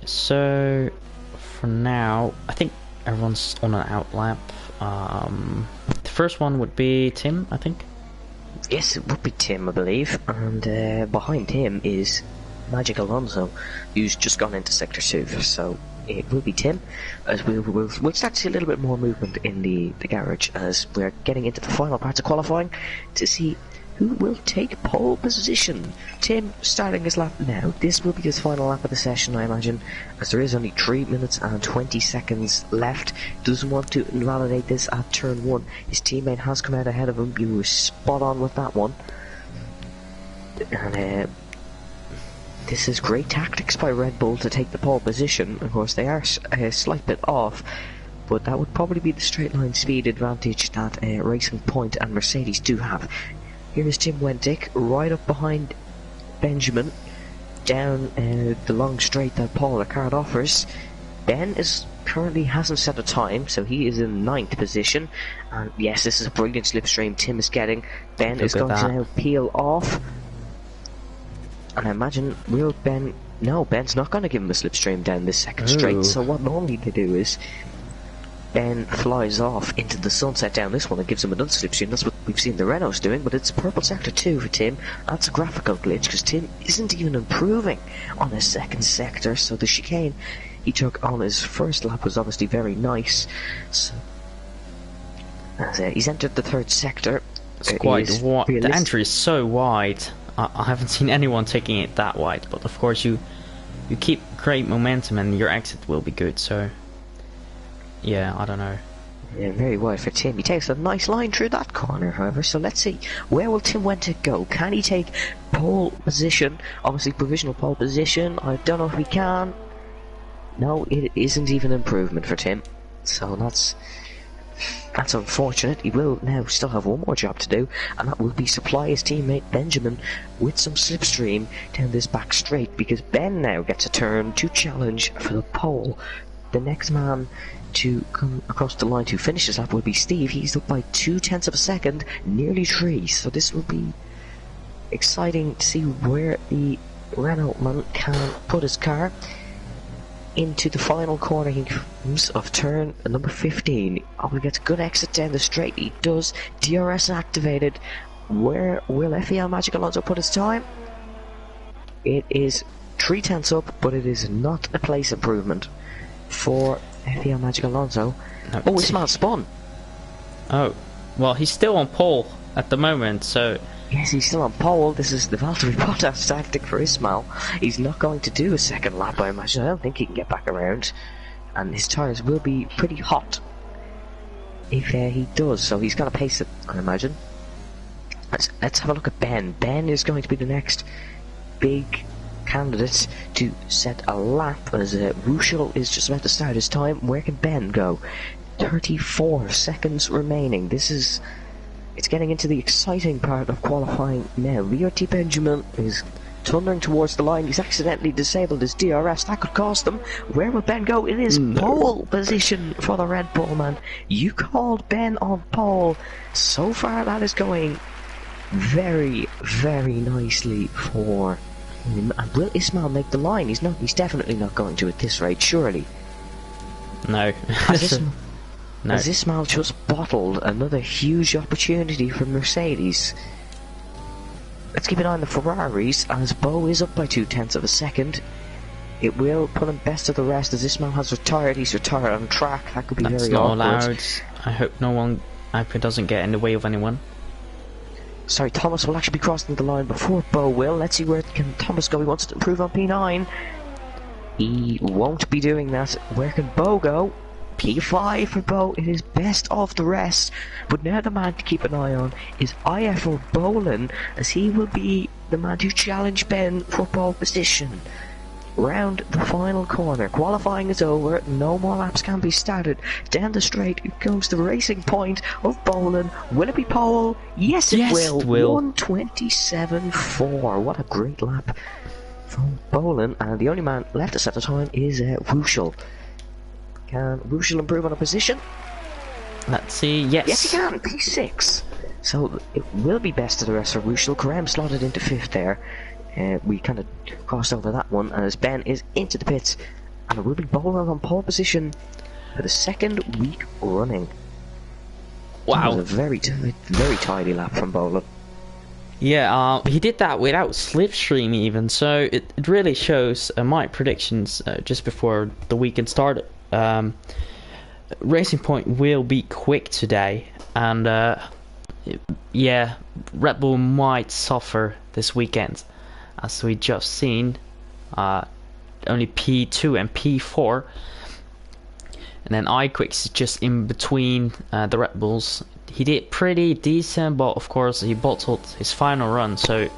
So for now, I think everyone's on an out lap. The first one would be Tim, I think. Yes, it would be Tim, I believe. And behind him is Magic Alonso, who's just gone into Sector 2. So it will be Tim, as we'll start to see a little bit more movement in the garage as we're getting into the final parts of qualifying to see who will take pole position. Tim starting his lap now. This will be his final lap of the session, I imagine, as there is only 3 minutes and 20 seconds left. Doesn't want to invalidate this at turn 1. His teammate has come out ahead of him. You were spot on with that one. And this is great tactics by Red Bull to take the pole position. Of course, they are a slight bit off, but that would probably be the straight line speed advantage that Racing Point and Mercedes do have. Here is Tim Wendick right up behind Benjamin, down the long straight that Paul Ricard offers. Ben currently hasn't set a time, so he is in 9th position. And yes, this is a brilliant slipstream Tim is getting. Ben is going to now peel off. And I imagine, will Ben... No, Ben's not going to give him a slipstream down this second straight. So what normally they do is Ben flies off into the sunset down this one and gives him another slipstream. That's what we've seen the Renaults doing, but it's purple sector 2 for Tim. That's a graphical glitch because Tim isn't even improving on his second sector. So the chicane he took on his first lap was obviously very nice. So as, he's entered the third sector. It's quite wide. The entry is so wide. I haven't seen anyone taking it that wide, but of course you keep great momentum and your exit will be good, so yeah, I don't know. Yeah, very wide for Tim. He takes a nice line through that corner, however, so let's see, where will Tim Wendick go? Can he take pole position? Obviously provisional pole position. I don't know if he can. No, it isn't even improvement for Tim, so that's unfortunate. He will now still have one more job to do, and that will be supply his teammate Benjamin with some slipstream down this back straight, because Ben now gets a turn to challenge for the pole. The next man to come across the line to finish this lap will be Steve. He's up by 0.2 of a second, nearly 3, so this will be exciting to see where the Renault man can put his car. Into the final corner he comes of turn number 15. Oh, he gets a good exit down the straight. He does. DRS activated. Where will FEL Magic Alonso put his time? It is 0.3 up, but it is not a place improvement for FEL Magic Alonso. No, oh, Ismail spun. Oh, well, he's still on pole at the moment, so... Yes, he's still on pole. This is the Valtteri Bottas tactic for Ismail. He's not going to do a second lap, I imagine. I don't think he can get back around. And his tyres will be pretty hot if he does. So he's going to pace it, I imagine. Let's have a look at Ben. Ben is going to be the next big candidate to set a lap, as Rushel is just about to start his time. Where can Ben go? 34 seconds remaining. It's getting into the exciting part of qualifying now. VRT Benjamin is thundering towards the line. He's accidentally disabled his DRS. That could cost them. Where will Ben go? It is pole position for the Red Bull man. You called Ben on pole. So far that is going very, very nicely for him. And will Ismail make the line? He's definitely not going to at this rate, surely. No. No. As Ismail just bottled another huge opportunity for Mercedes. Let's keep an eye on the Ferraris, as Bo is up by 0.2 of a second. It will put him best of the rest, as Ismail has retired. He's retired on track. That could be That's very not awkward. allowed. I hope it doesn't get in the way of anyone. Sorry, Thomas will actually be crossing the line before Bo will. Let's see where can Thomas go. He wants to improve on P9. He won't be doing that. Where can Bo go? P5 for Bo. It is best of the rest. But now the man to keep an eye on is IFL Bolin, as he will be the man to challenge Ben for pole position. Round the final corner. Qualifying is over. No more laps can be started. Down the straight it goes the Racing Point of Bolin. Will it be pole? Yes, it will. 1:27.4. What a great lap from Bolin. And the only man left us at the time is Rushel. Can Rushel improve on a position? Let's see. Yes. Yes, he can. P6. So it will be best of the rest for Rushel. Karem slotted into 5th there. We kind of crossed over that one, as Ben is into the pits, and it will be Bolin on pole position for the second week running. Wow. That was a very tidy lap from Bolin. Yeah, he did that without slipstream even, so it really shows my predictions just before the weekend started. Racing Point will be quick today, and yeah, Red Bull might suffer this weekend, as we just seen. Only P2 and P4, and then iQuicks is just in between the Red Bulls. He did pretty decent, but of course he bottled his final run, so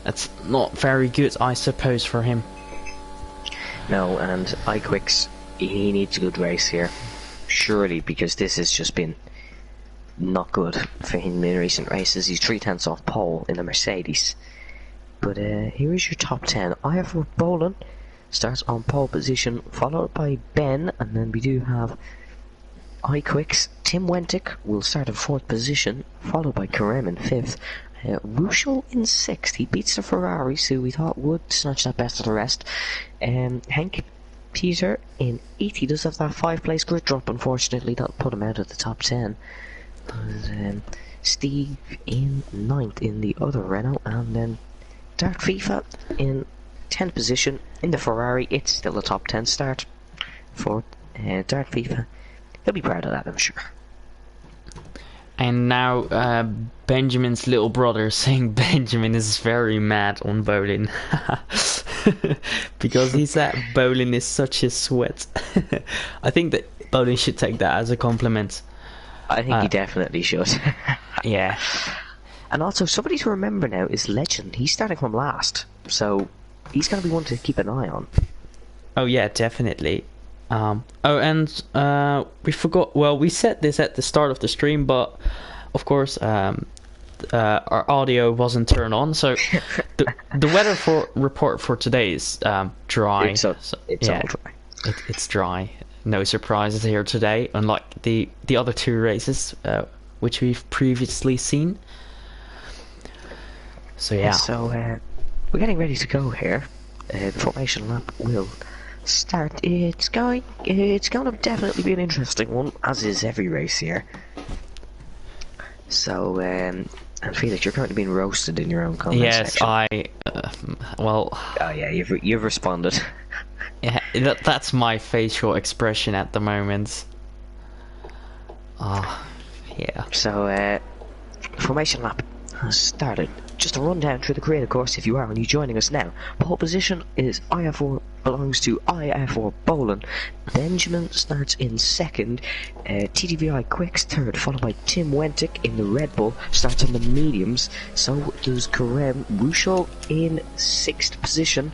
that's not very good, I suppose, for him. No, and iQuicks, he needs a good race here. surely, because this has just been not good for him in recent races. He's 3/10 off pole in the Mercedes. But here is your top 10. Ivor Bolan starts on pole position, followed by Ben, and then we do have iQuicks. Tim Wentick will start in 4th position, followed by Karem in 5th. Wushel in 6th. He beats the Ferraris, who we thought would snatch that best of the rest. Henk Peter in 8th. He does have that 5-place grid drop, unfortunately. That'll put him out of the top 10. But, Steve in 9th in the other Renault, and then Dark FIFA in 10th position in the Ferrari. It's still a top 10 start for Dark FIFA. He'll be proud of that, I'm sure. And now Benjamin's little brother saying Benjamin is very mad on Bolin. Because he said Bolin is such a sweat. I think that Bolin should take that as a compliment. I think he definitely should. Yeah. And also, somebody to remember now is Legend. He's starting from last, so he's going to be one to keep an eye on. Oh yeah, definitely. We forgot. Well, we said this at the start of the stream, but of course, our audio wasn't turned on. So the weather report for today is dry. It's all dry. It's dry. No surprises here today, unlike the other 2 races which we've previously seen. So yeah. So we're getting ready to go here. The formation lap will start. It's going to definitely be an interesting one, as is every race here. So, and Felix, you're currently being roasted in your own comment section. Well. Oh yeah, you've responded. Yeah, that's my facial expression at the moment. Yeah. So, formation lap has started. Just a rundown through the grid, of course, if you are only joining us now. Pole position is belongs to Ivor Bolan. Benjamin starts in 2nd. TTVI Quicks 3rd, followed by Tim Wentick in the Red Bull. Starts on the mediums. So does Karem Wushel in 6th position.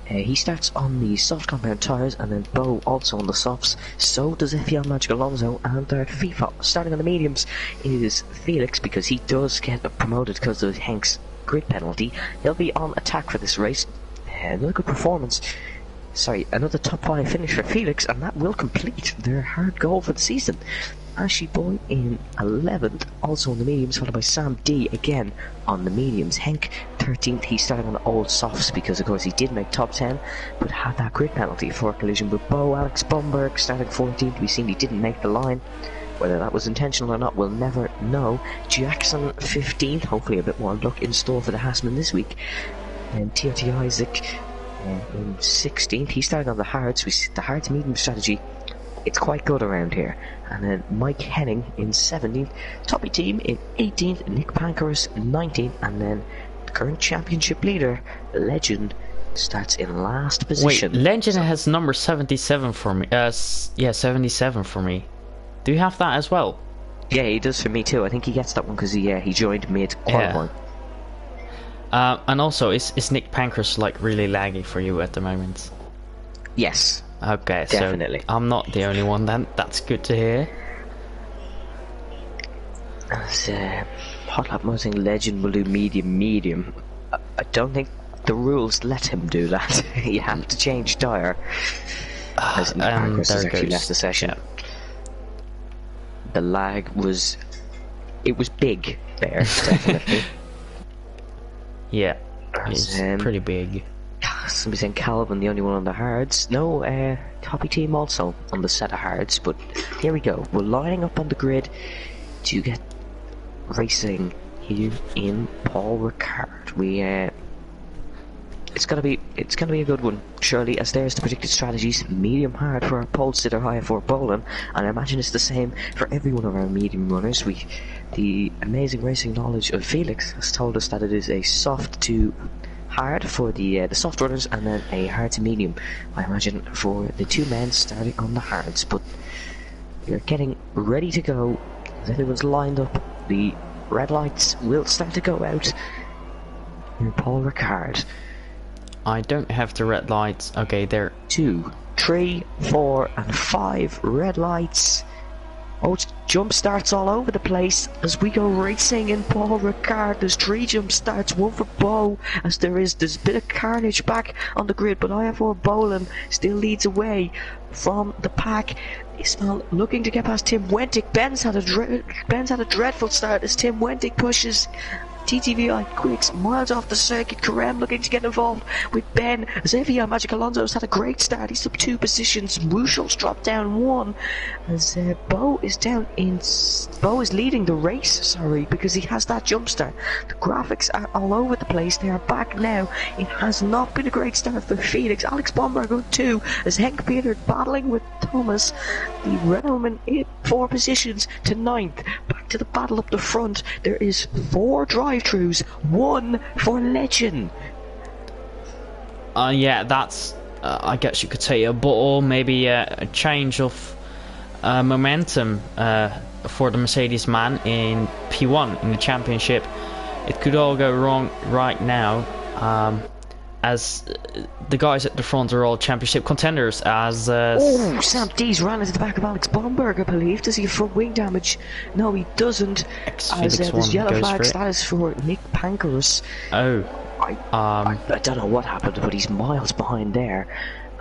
He starts on the soft compound tyres, and then Bo also on the softs. So does F1 Magic Alonso, and FIFA starting on the mediums is Felix, because he does get promoted because of Hank's grid penalty. He'll be on attack for this race. Another good performance. Another top 5 finish for Felix, and that will complete their hard goal for the season. Ashley Boy in 11th, also on the mediums, followed by Sam D again on the mediums. Henk 13th, he's starting on the old softs because of course he did make top 10 but had that grid penalty for collision with Bo. Alex Bomberg starting 14th, we've seen he didn't make the line. Whether that was intentional or not, we'll never know. Jackson 15th, hopefully a bit more luck in store for the Hassman this week. And TRT Isaac in 16th, he's starting on the hards. We see the hards medium strategy, it's quite good around here. And then Mike Henning in 17th, Toppy Team in 18th, Nick Pankhurst 19th, and then the current championship leader, Legend, starts in last position. Wait, Legend has number 77 for me. Yeah, 77 for me. Do you have that as well? Yeah, he does for me too. I think he gets that one because he joined mid qualifying. Yeah. And also, is Nick Pankhurst like really laggy for you at the moment? Yes. Okay, definitely. So I'm not the only one then. That's good to hear. As Hot Lap Motoring Legend will do medium. I don't think the rules let him do that. You have to change tyre. As Nick Pankhurst has actually left the session. Yeah. The lag was big there, definitely. Yeah, it's pretty big. Somebody saying Calvin the only one on the hards. No, Toppy Team also on the set of hards, but here we go. We're lining up on the grid to get racing here in Paul Ricard. It's gonna be a good one, surely, as there's the predicted strategies. Medium hard for our pole sitter, high for Bolan, and I imagine it's the same for every one of our medium runners. The amazing racing knowledge of Felix has told us that it is a soft to hard for the soft runners, and then a hard to medium, I imagine, for the 2 men starting on the hards. But we're getting ready to go. As everyone's lined up, the red lights will start to go out in Paul Ricard. I don't have the red lights. Okay, there. 2, 3, 4, and 5 red lights. Oh, it's jump starts all over the place as we go racing in Paul Ricard. There's 3 jump starts, 1 for Bo, as there's a bit of carnage back on the grid, but IF4 Bolan still leads away from the pack. Ismail looking to get past Tim Wentic. Ben's had a dreadful start as Tim Wentic pushes TTVI Quicks miles off the circuit. Karem looking to get involved with Ben. Xavier Magic Alonso's had a great start. He's up 2 positions. Wuschel's dropped down 1. As Bo is leading the race, sorry, because he has that jump start. The graphics are all over the place. They are back now. It has not been a great start for Felix. Alex Bomberg on 2 as Henk Peter battling with Thomas. The Renaultman in 4 positions to 9th. Back to the battle up the front. There is 4 drive-thrus, 1 for Legend. Yeah, that's I guess you could say a bottle, maybe a change of momentum for the Mercedes man in P1 in the championship. It could all go wrong right now, as the guys at the front are all championship contenders. As Sam Dees ran into the back of Alex Bomberg, I believe. Does he have front wing damage? No, he doesn't. As there's yellow flag status for Nick Pankhurst. Oh. I don't know what happened, but he's miles behind there.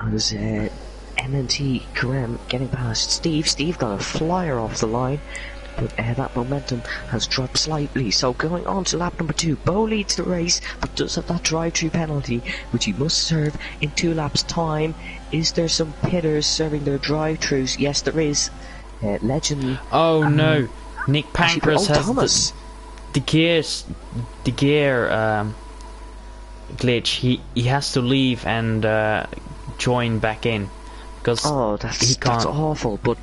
As MNT Karem getting past Steve. Steve got a flyer off the line, but that momentum has dropped slightly. So going on to lap number 2, Bo leads the race, but does have that drive-through penalty, which he must serve in 2 laps' time. Is there some pitters serving their drive-throughs? Yes, there is. Legend. Oh no, Nick Pankhurst has Thomas. the gear glitch. He has to leave and join back in because that's awful. But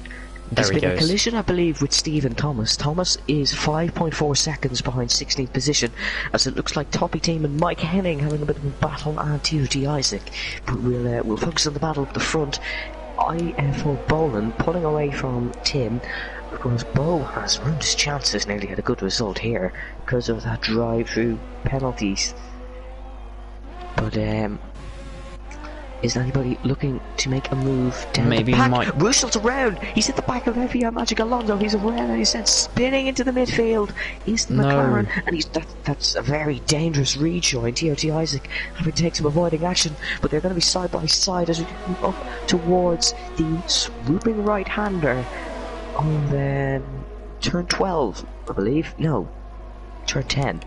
there's been a collision, I believe, with Stephen Thomas. Thomas is 5.4 seconds behind 16th position, as it looks like Toppy Team and Mike Henning having a bit of a battle and TOT Isaac. But we'll focus on the battle up the front. IF4 Bolan pulling away from Tim. Of course, Bo has ruined his chances, nearly had a good result here because of that drive-through penalties. But is anybody looking to make a move down Maybe the pack? Mike. Wuschel's around. He's at the back of FEI Magic Alonso. He's around and he's sent spinning into the midfield. He's the McLaren, and that's a very dangerous rejoin. TOT Isaac having to take some avoiding action, but they're going to be side by side as we move up towards the swooping right-hander on turn 12, I believe. No, turn 10.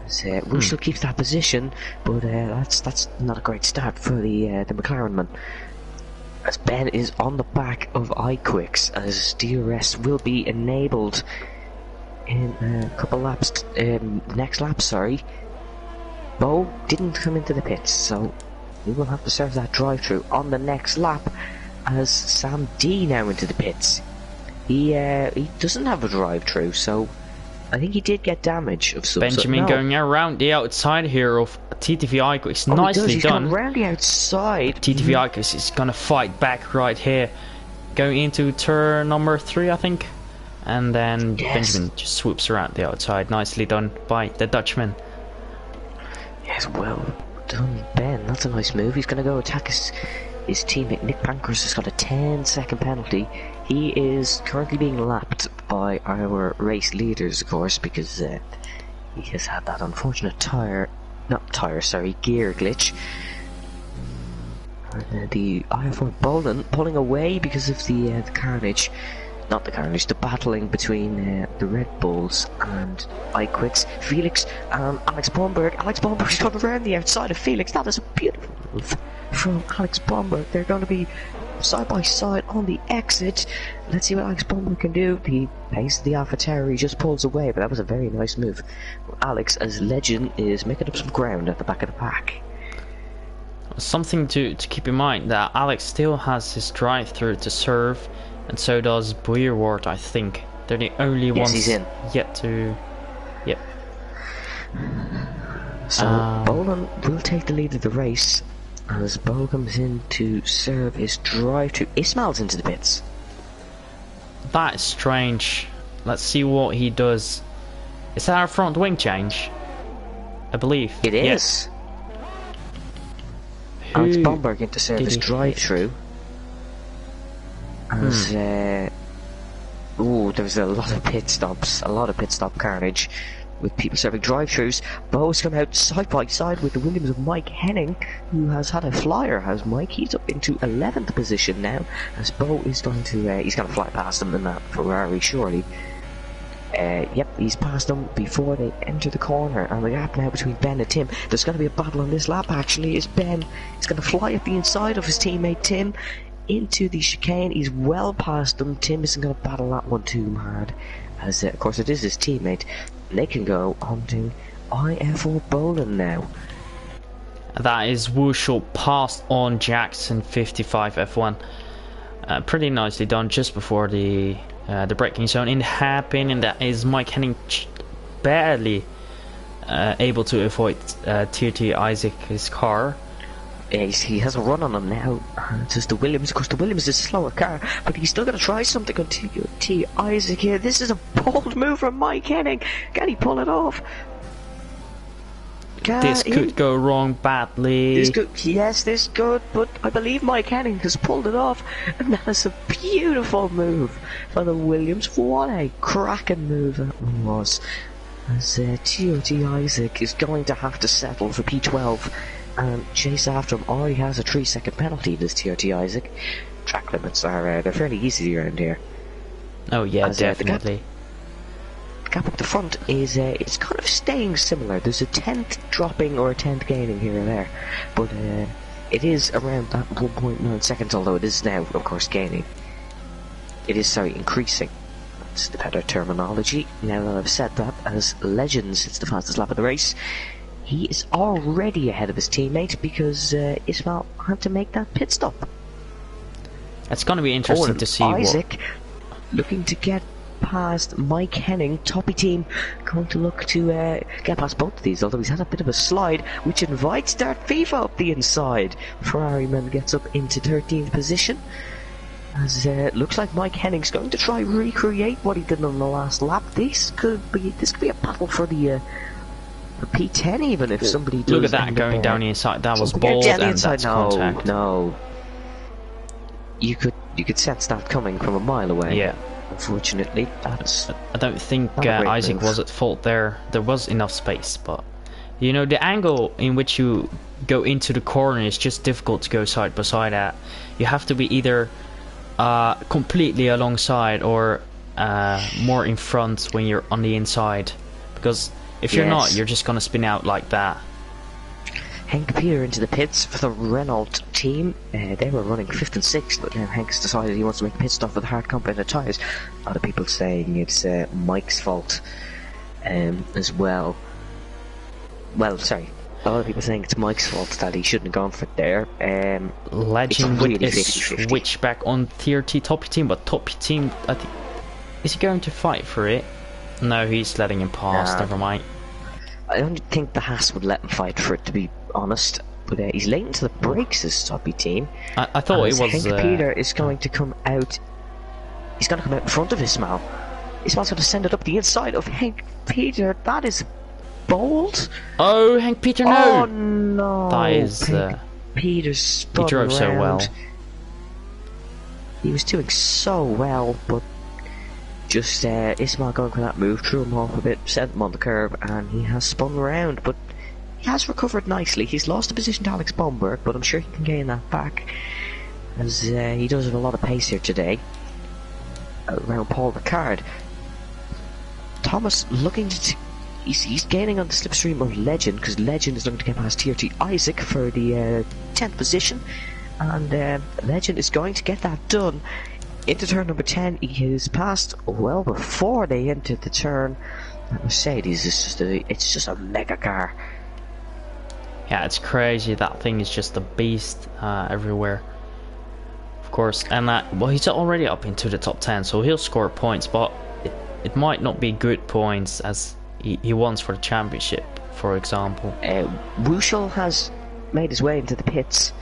Wuschel keeps that position, but that's not a great start for the McLaren man. As Ben is on the back of iQuicks, as DRS will be enabled in a couple laps, next lap, sorry. Bo didn't come into the pits, so we will have to serve that drive-through on the next lap, as Sam D now into the pits. He doesn't have a drive-through, so I think he did get damage of some sort. Benjamin going around the outside here of TTV Iquix. Nicely He's done. gone round the outside. TTV Iquix is going to fight back right here. Going into turn number 3, I think. And then Benjamin just swoops around the outside. Nicely done by the Dutchman. Yes, well done, Ben. That's a nice move. He's going to go attack his teammate. Nick Pankhurst has got a 10-second penalty. He is currently being lapped by our race leaders, of course, because he has had that unfortunate gear glitch. The IF4 Bolan pulling away because of the carnage. Not the carnage, the battling between the Red Bulls and iQuicks. Felix and Alex Bomberg. Alex Bomberg's gone around the outside of Felix. That is a beautiful move from Alex Bomberg. They're going to be side by side on the exit. Let's see what Alex Bomberg can do. The pace of the AlphaTauri, he just pulls away, but that was a very nice move. Alex, as Legend, is making up some ground at the back of the pack. Something to keep in mind, that Alex still has his drive-through to serve, and so does Boerward, I think. They're the only ones he's in. Yet to... Yep. So Bolan will take the lead of the race as Bo comes in to serve his drive-through. Ismail's into the pits. That is strange. Let's see what he does. Is that our front wing change? I believe. It is. Yes. Alex Bomberg in to serve his drive-through. As Ooh, there's a lot of pit stops, a lot of pit stop carnage, with people serving drive-thrus. Bo's come out side by side with the Williams of Mike Henning, who has had a flyer. Has Mike? He's up into 11th position now, as Bo is going to he's going to fly past him in that Ferrari, surely. Yep, he's passed them before they enter the corner, and the gap now between Ben and Tim. There's going to be a battle on this lap, actually, as Ben is going to fly up the inside of his teammate Tim into the chicane. He's well past them. Tim isn't going to battle that one too hard, as of course it is his teammate. And they can go hunting IF4 Boland now. That is Wushel passed on Jackson 55 F1. Pretty nicely done just before the braking zone in hairpin, and that is Mike Henning barely able to avoid TRT Isaac's car. He has a run on him now. Just the Williams. Of course, the Williams is a slower car, but he's still going to try something on TRT Isaac here. This is a bold move from Mike Henning. Can he pull it off? This could go wrong badly. This could, but I believe Mike Henning has pulled it off, and that is a beautiful move for the Williams. What a cracking move that one was. As TRT Isaac is going to have to settle for P12 and chase after him. Already has a 3-second penalty, this TRT Isaac. Track limits are they're fairly easy around here. Oh yeah, definitely. The gap up the front is it's kind of staying similar. There's a 10th dropping or a 10th gaining here and there, but it is around that 1.9 seconds, although it is now, of course, gaining. It is, sorry, increasing. That's the better terminology. Now that I've said that, as Legends hits the fastest lap of the race, he is already ahead of his teammate because Ismail had to make that pit stop. It's going to be interesting to see Isaac looking to get past Mike Henning. Toppy team going to look to get past both of these, although he's had a bit of a slide, which invites Dart FIFA up the inside. Ferrari man gets up into 13th position, as looks like Mike Henning's going to try recreate what he did on the last lap. This could be a battle for the P10, even if somebody does. Look at that going down the inside. That was bold, and that's contact. No, you could sense that coming from a mile away. Yeah. Unfortunately, that's. I don't think Isaac was at fault there. There was enough space, but you know, the angle in which you go into the corner is just difficult to go side by side at. You have to be either completely alongside or more in front when you're on the inside, because if you're not, you're just gonna spin out like that. Henk Peter into the pits for the Renault team. They were running 5th and 6th, but now Henk's decided he wants to make a pit stop with hard compounded tyres. A lot of people saying it's Mike's fault as well. Well, sorry. A lot of people saying it's Mike's fault that he shouldn't have gone for it there. Legend with really a switch back on TRT Toppy team, but Toppy team, I think, is he going to fight for it? No, he's letting him pass. Never mind. I don't think the Haas would let him fight for it, to be honest. But he's late into the brakes, this Toppy team. I thought it was. Henk Peter is going to come out. He's going to come out in front of Ismail. Ismail's going to send it up the inside of Henk Peter. That is bold. Oh, Henk Peter, no! Oh no! That is. Peter spun he drove around. so well. He was doing so well, but just Ismail going for that move, threw him off a bit, sent him on the curb, and he has spun around. But he has recovered nicely. He's lost the position to Alex Bomberg, but I'm sure he can gain that back, as he does have a lot of pace here today. Around Paul Ricard. Thomas looking to. He's gaining on the slipstream of Legend, because Legend is looking to get past TRT Isaac for the 10th position, and Legend is going to get that done. Into turn number 10, he is passed well before they entered the turn. That Mercedes is just a mega car. Yeah, it's crazy. That thing is just a beast everywhere. Of course, and well, he's already up into the top 10, so he'll score points, but it might not be good points as he wants for the championship, for example. Wushel has made his way into the pits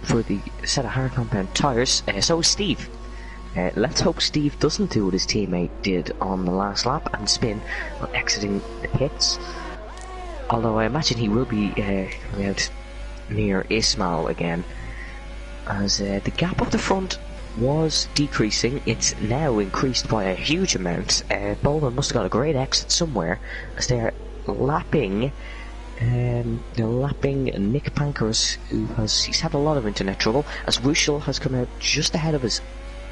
for the set of hard compound tyres. So is Steve. Let's hope Steve doesn't do what his teammate did on the last lap and spin on exiting the pits. Although I imagine he will be coming out near Ismail again, as the gap up the front was decreasing. It's now increased by a huge amount. Bowman must have got a great exit somewhere as they're lapping. They're lapping Nick Pankers, he's had a lot of internet trouble, as Rushel has come out just ahead of his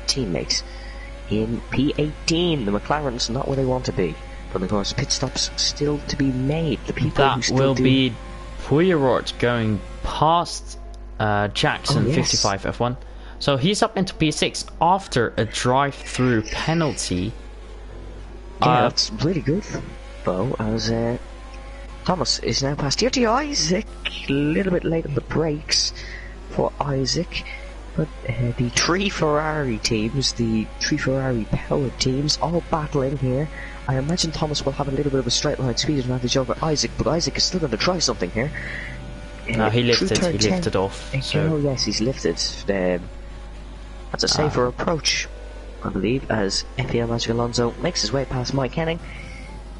teammates in P18. The McLaren's not where they want to be, but of course pit stops still to be made. The people that who still will be Poirot going past Jackson, 55 F1. So he's up into P6 after a drive-through penalty. Yeah, that's really good, Bo, as Thomas is now past here to Isaac. A little bit late on the brakes for Isaac, but the three Ferrari teams, the three Ferrari powered teams, all battling here. I imagine Thomas will have a little bit of a straight line speed advantage over Isaac, but Isaac is still going to try something here. No, he lifted off. So. Oh yes, he's lifted. That's a safer approach, I believe, as FPL Magic Alonso makes his way past Mike Henning.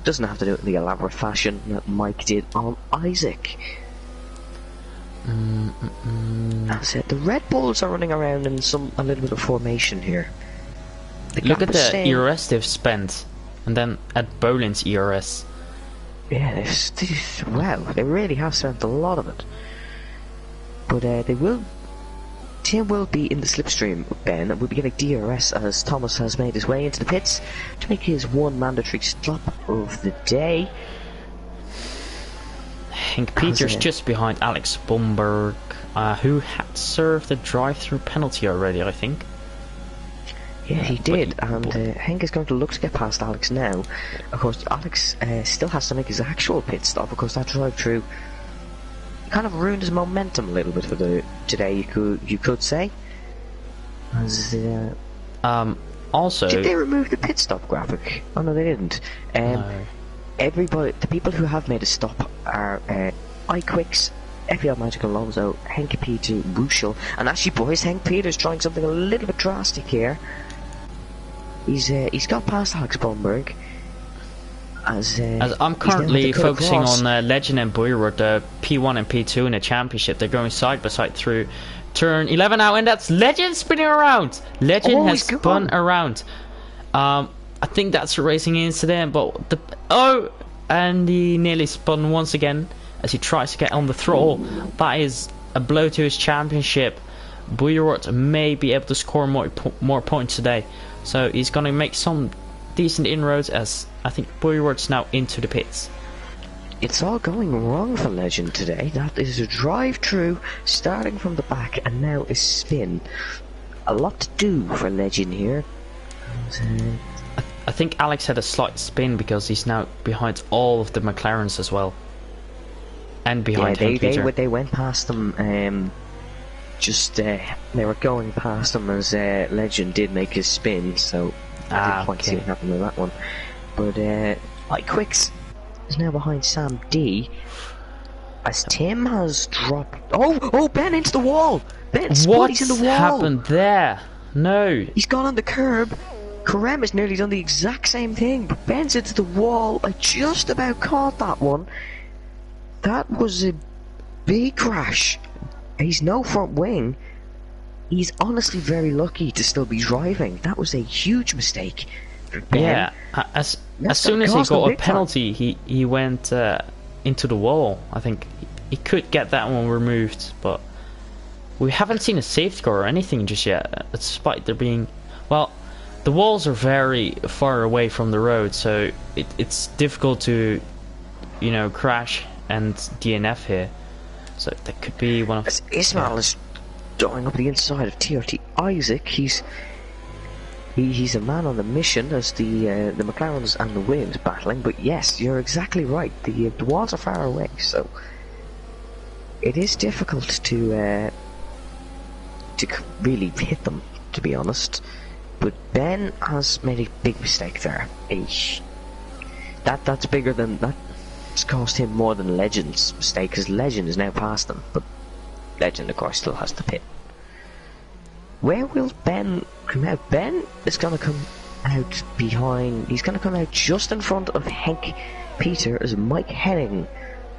Doesn't have to do it in the elaborate fashion that Mike did on Isaac. That's it. The Red Bulls are running around in a little bit of formation here. Look at the ERS they've spent, and then at Bolin's ERS. Yeah, wow, they really have spent a lot of it. But Tim will be in the slipstream, Ben, and will be getting DRS as Thomas has made his way into the pits to make his one mandatory stop of the day. Hank Peters just behind Alex Bomberg, who had served a drive-through penalty already, I think. Yeah, he did, and Hank is going to look to get past Alex now. Of course, Alex still has to make his actual pit stop, because that drive-through kind of ruined his momentum a little bit for today. You could say. As, also, did they remove the pit stop graphic? Oh no, they didn't. No. Everybody, the people who have made a stop are iQuicks, FPL Magic Alonso, Henk Peter, Rushel, and actually, boys, Henk Peter's trying something a little bit drastic here. He's got past Alex Bomberg. As I'm currently focusing on Legend and Boyroot, the P1 and P2 in the championship. They're going side by side through turn 11 now, and that's Legend spinning around. Legend has spun around. I think that's a racing incident, but and he nearly spun once again as he tries to get on the throttle. That is a blow to his championship. Boyroot may be able to score more points today, so he's going to make some decent inroads, as I think Boyroot's now into the pits. It's all going wrong for Legend today. That is a drive-through starting from the back and now a spin. A lot to do for Legend here. I think Alex had a slight spin because he's now behind all of the McLarens as well, and behind Peter. They went past them. They were going past them as Legend did make his spin, so I didn't quite see what happened with that one. But iQuicks is now behind Sam D, as Tim has dropped. Oh, Ben into the wall. Ben's in the wall. What happened there? No, he's gone on the curb. Karem has nearly done the exact same thing, but Ben's into the wall. I just about caught that one. That was a big crash. He's no front wing. He's honestly very lucky to still be driving. That was a huge mistake for Ben. Yeah, as soon as he got a penalty, he went into the wall. I think he could get that one removed, but we haven't seen a safety car or anything just yet, despite there being... Well, the walls are very far away from the road, so it's difficult to, crash and DNF here. So that could be one of... As Ismail is going up the inside of TRT Isaac, he's a man on a mission as the McLarens and the Williams battling. But yes, you're exactly right. The walls are far away, so it is difficult to really hit them, to be honest. But Ben has made a big mistake there. That's bigger than that. It's cost him more than Legend's mistake, because Legend is now past them, but Legend, of course, still has the pit. Where will Ben come out? Ben is going to come out behind. He's going to come out just in front of Henk Peter as Mike Henning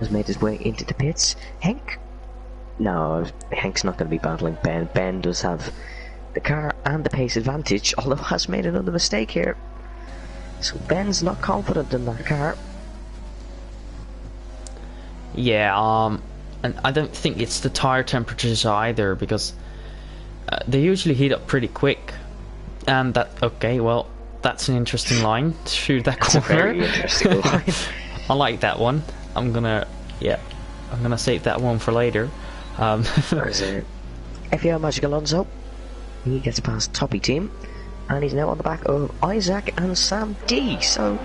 has made his way into the pits. No, Henk's not going to be battling Ben. Ben does have the car and the pace advantage, although has made another mistake here. So Ben's not confident in that car. Yeah, and I don't think it's the tire temperatures either, because they usually heat up pretty quick. And that, okay, well, that's an interesting line through that That's a corner. very interesting line. I like that one. I'm gonna save that one for later. There's FEL Magic Alonso. He gets past Toppy Team, and he's now on the back of Isaac and Sam D. So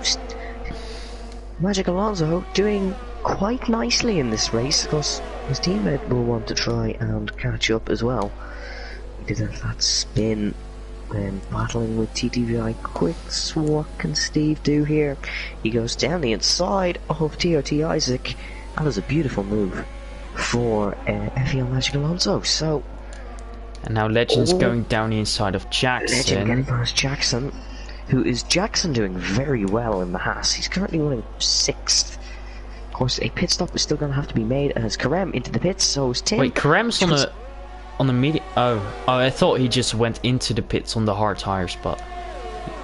Magic Alonso doing quite nicely in this race. Of course, his teammate will want to try and catch up as well. He did that spin when battling with TTVI Quicks. What can Steve do here? He goes down the inside of TOT Isaac. That is a beautiful move for FEL Magic Alonso. So, and now Legend's going down the inside of Jackson. Legend getting past Jackson, who is doing very well in the Haas. He's currently running 6th. Of course, a pit stop is still going to have to be made as Karem into the pits. So is Tim. Wait, Karem's on the medium. Oh, I thought he just went into the pits on the hard tires, but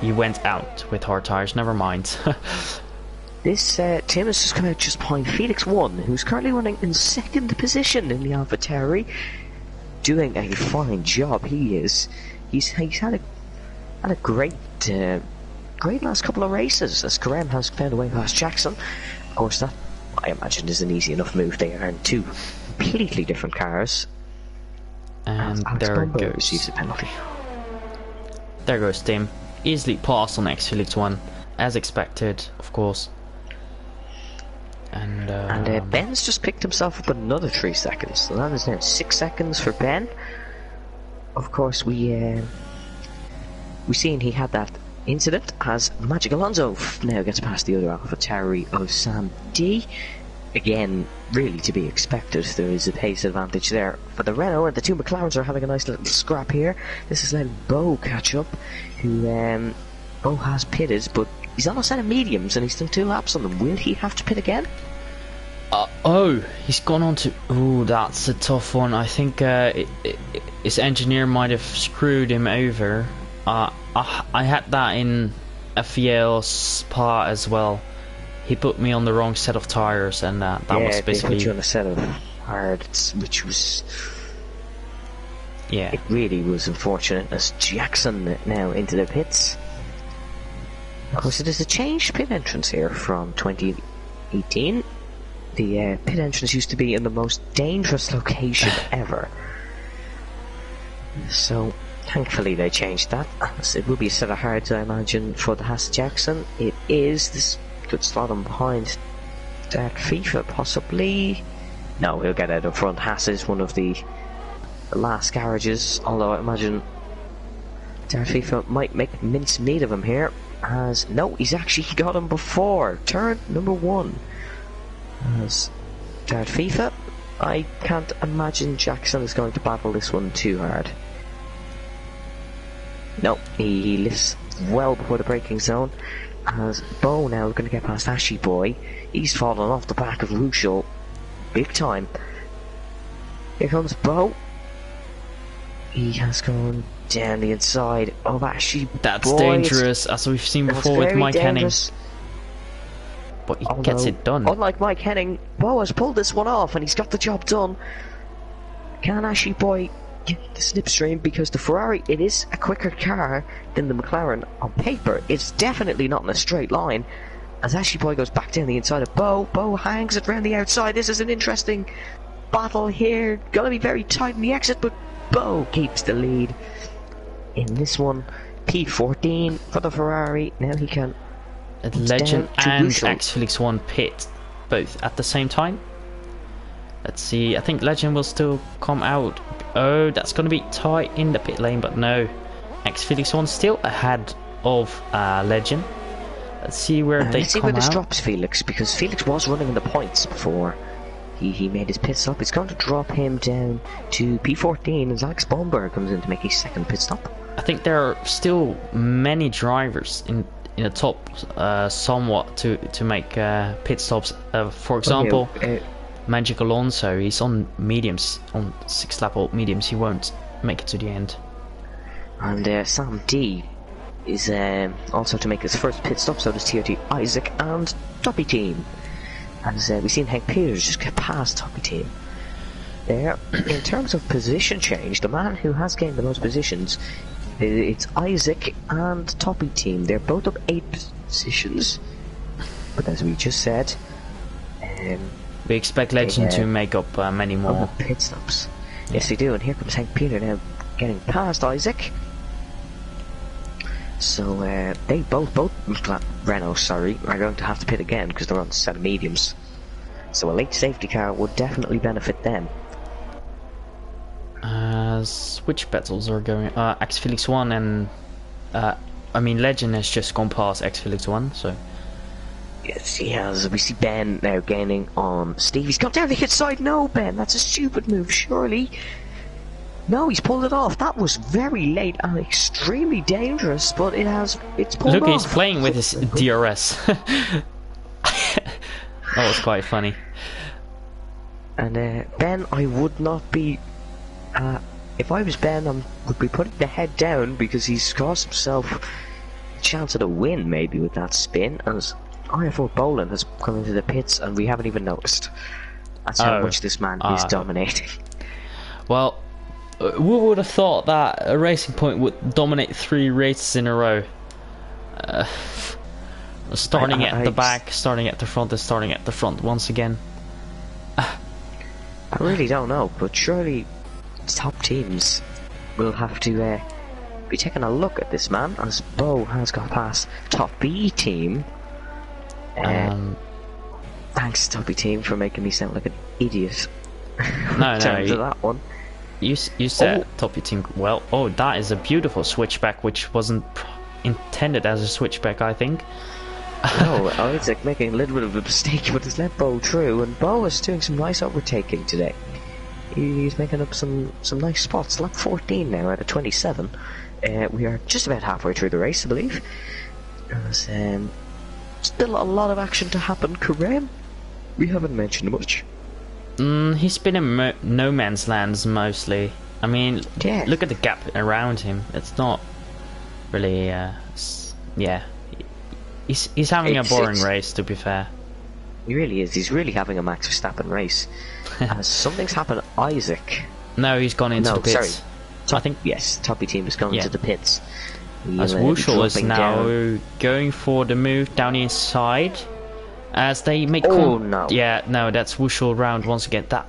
he went out with hard tires. Never mind. This Tim has just come out just behind Felix 1, who's currently running in 2nd position in the AlphaTauri, doing a fine job. He is. He's had a great last couple of races, as Karem has found a way past Jackson. Of course, that I imagine is an easy enough move. They are in 2 completely different cars. And Alex there Bombo goes. receives a penalty. There goes Tim. Easily passed on Felix 1, as expected, of course. And Ben's just picked himself up another 3 seconds, so that is now 6 seconds for Ben. Of course, we seen he had that incident as Magic Alonso now gets past the other AlphaTauri of Sam D. Again, really to be expected. There is a pace advantage there for the Renault, and the 2 McLarens are having a nice little scrap here. This is letting Bo catch up, who Bo has pitted, but he's on a set of mediums and he's done 2 laps on them. Will he have to pit again? Oh, he's gone on to... Ooh, that's a tough one. I think his engineer might have screwed him over. I had that in FEL Spa as well. He put me on the wrong set of tires, and that was basically... they put you on a set of hards, which was... Yeah. It really was unfortunate, as Jackson now into the pits. Of course, it is a changed pit entrance here from 2018. The pit entrance used to be in the most dangerous location ever. So, thankfully they changed that. So it will be a set of hards, I imagine, for the Haas Jackson. It is. This could slot him behind that FIFA, possibly. No, he'll get out in front. Haas is one of the last garages, although I imagine Dart FIFA might make mincemeat of him here. As no, he's actually got him before turn number 1. As Dart FIFA, I can't imagine Jackson is going to battle this one too hard. No, he lifts well before the braking zone. As Bo now going to get past Ashy Boy. He's fallen off the back of Ruschel big time. Here comes Bo. He has gone down the inside of Ashy That's Boy. dangerous, as we've seen before with Mike Henning. But he gets it done. Unlike Mike Henning, Bo has pulled this one off and he's got the job done. Can Ashy Boy get the slipstream? Because the Ferrari, it is a quicker car than the McLaren on paper. It's definitely not in a straight line. As Ashy Boy goes back down the inside of Bo, Bo hangs it round the outside. This is an interesting battle here. Gonna be very tight in the exit, but Bo keeps the lead in this one. P14 for the Ferrari. Now he can... Legend and Felix 1 pit both at the same time. Let's see, I think Legend will still come out. Oh, that's going to be tight in the pit lane, but no. Felix 1 still ahead of Legend. Let's see where they come out. Let's see where this drops Felix, because Felix was running in the points before he made his pit stop. It's going to drop him down to P14 as Alex Bomberg comes in to make his second pit stop. I think there are still many drivers in the top somewhat to make pit stops. For example, Magic Alonso, he's on mediums, on 6 lap old mediums. He won't make it to the end. And Sam D is also to make his first pit stop, so does TOT Isaac and Toppy Team. As we've seen Hank Peters just get past Toppy Team. There, in terms of position change, the man who has gained the most positions, it's Isaac and Toppy Team. They're both up 8 positions, but as we just said, we expect Legend to make up many more pit stops. Yes, they do, and here comes Hank Peter now, getting past Isaac. So they both Renault, sorry, are going to have to pit again because they're on a set of mediums. So a late safety car would definitely benefit them. Which battles are going? X Felix 1 and I mean Legend has just gone past X Felix 1, so. Yes, he has. We see Ben now gaining on Steve. He's gone down the hit side. No, Ben, that's a stupid move, surely. No, he's pulled it off. That was very late and extremely dangerous, but it's pulled off. Look, he's playing with his DRS. That was quite funny. And Ben, I would not be... if I was Ben, I would be putting the head down because he's cost himself a chance at a win, maybe, with that spin, as IF4 Boland has come into the pits and we haven't even noticed. That's how much this man is dominating. Well, who would have thought that a Racing Point would dominate 3 races in a row? Starting at the back, starting at the front, and starting at the front once again. I really don't know, but surely top teams will have to be taking a look at this man, as Bo has got past top B team. Thanks, Toppy Team, for making me sound like an idiot. No, that one. You said Toppy Team well. Oh, that is a beautiful switchback, which wasn't intended as a switchback, I think. No, Isaac making a little bit of a mistake, but has let Bo through, and Bo is doing some nice overtaking today. He's making up some nice spots. Lap 14 now out of 27. We are just about halfway through the race, I believe. There's still a lot of action to happen. Kareem, we haven't mentioned much. He's been in no man's lands mostly. I mean, yeah. Look at the gap around him. It's not really, yeah. He's having a boring race, to be fair. He really is. He's really having a Max Verstappen race. Something's happened to Isaac. No, he's gone into the pits. Sorry. I think, yes, Toppy Team has gone into the pits. As Wushel is now going for the move down the inside. As they make... Oh, no. Yeah, no, that's Wushel round once again. That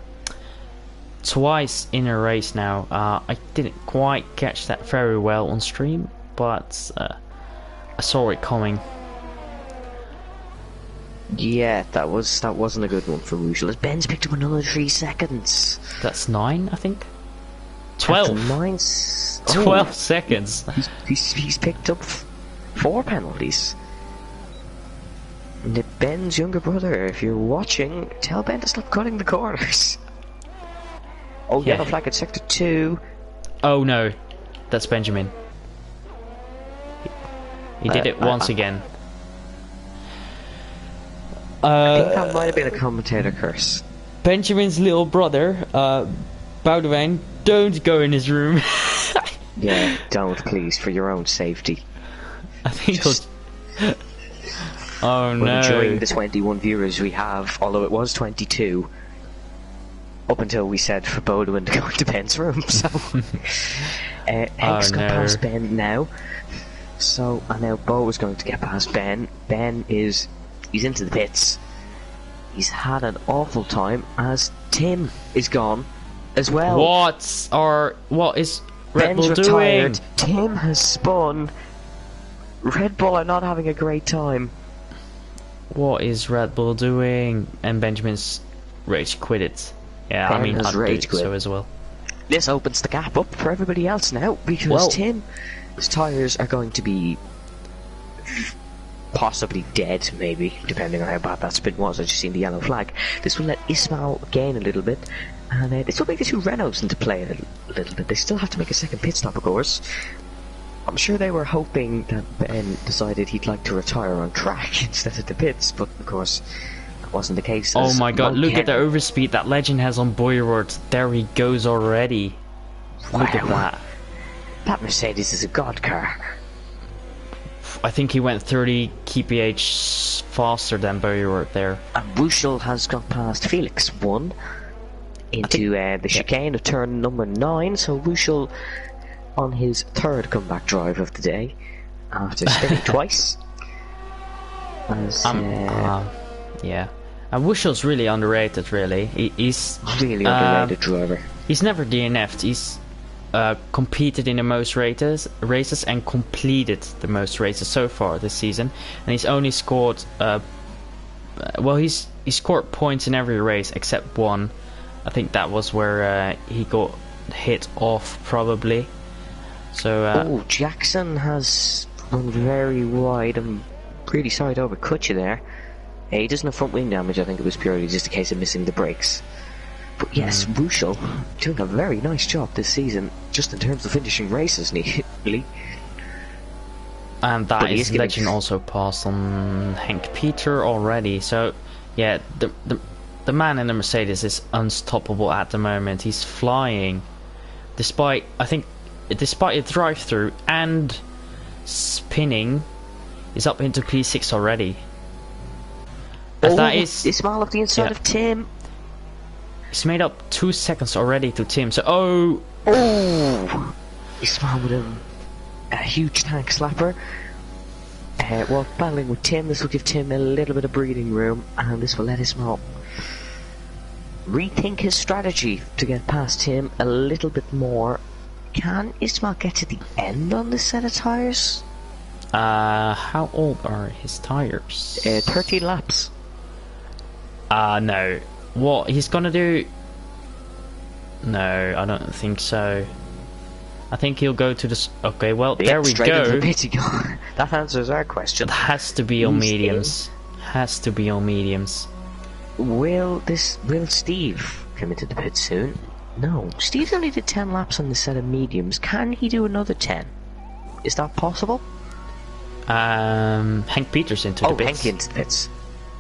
twice in a race now. I didn't quite catch that very well on stream, but I saw it coming. Yeah, that wasn't a good one for Wushel. As Ben's picked up another 3 seconds. That's 9, I think. 12. 12 seconds. He's picked up 4 penalties. And Ben's younger brother, if you're watching, tell Ben to stop cutting the corners. Oh, yeah. Yellow flag at sector 2. Oh no, that's Benjamin. He did it once again. I think that might have been a commentator curse. Benjamin's little brother, Boudewijn, don't go in his room. Yeah, don't, please, for your own safety. I think oh no. Enjoying the 21 viewers we have, although it was 22, up until we said for Boudewijn to go into Ben's room, so... Hank's got past Ben now, so, and now Bo is going to get past Ben. He's into the pits. He's had an awful time, as Tim is gone as well. What is Red Ben's Bull retired. doing? Tim has spun. Red Bull are not having a great time. What is Red Bull doing? And Benjamin's rage quit it. Yeah, Ben I mean, has I'd rage do quit. So as well. This opens the gap up for everybody else now, because Tim's tyres are going to be possibly dead, maybe, depending on how bad that spin was. I just seen the yellow flag. This will let Ismail gain a little bit, and this will make the 2 Renaults into play a little bit. They still have to make a second pit stop, of course. I'm sure they were hoping that Ben decided he'd like to retire on track instead of the pits, but of course that wasn't the case. Oh my god, look at the overspeed that Legend has on Boyard. There he goes already. Wow. Look at that. That Mercedes is a god car. I think he went 30 kph faster than Boyer there. And Wuschel has got past Felix 1 into the chicane of turn number 9. So Wuschel on his third comeback drive of the day after spinning twice. As, yeah. And Wuschel's really underrated, really. He's really underrated driver. He's never DNF'd. He's competed in the most races and completed the most races so far this season. And he's only scored... well, he scored points in every race except one. I think that was where he got hit off, probably. So, Jackson has run very wide. I'm really sorry to overcut you there. He doesn't have front wing damage. I think it was purely just a case of missing the brakes. But yes, Wuschel doing a very nice job this season, just in terms of finishing races neatly. And that is Legend also passed on Hank Peter already. So, yeah, the man in the Mercedes is unstoppable at the moment. He's flying, despite a drive-through and spinning. He's up into P6 already. That is Ismail off the inside of Tim. He's made up 2 seconds already to Tim. So Ismail with a huge tank slapper. While battling with Tim, this will give Tim a little bit of breathing room, and this will let Ismail rethink his strategy to get past Tim a little bit more. Can Ismail get to the end on this set of tyres? How old are his tyres? 13 laps. No. What he's gonna do? No, I don't think so. I think he'll go to the... Okay, well, there we go. That answers our question. It has to be on mediums. Has to be on mediums. Will Steve come into the pit soon? No. Steve's only did 10 laps on the set of mediums. Can he do another 10? Is that possible? Hank Peters into the pits. Hank into the pits.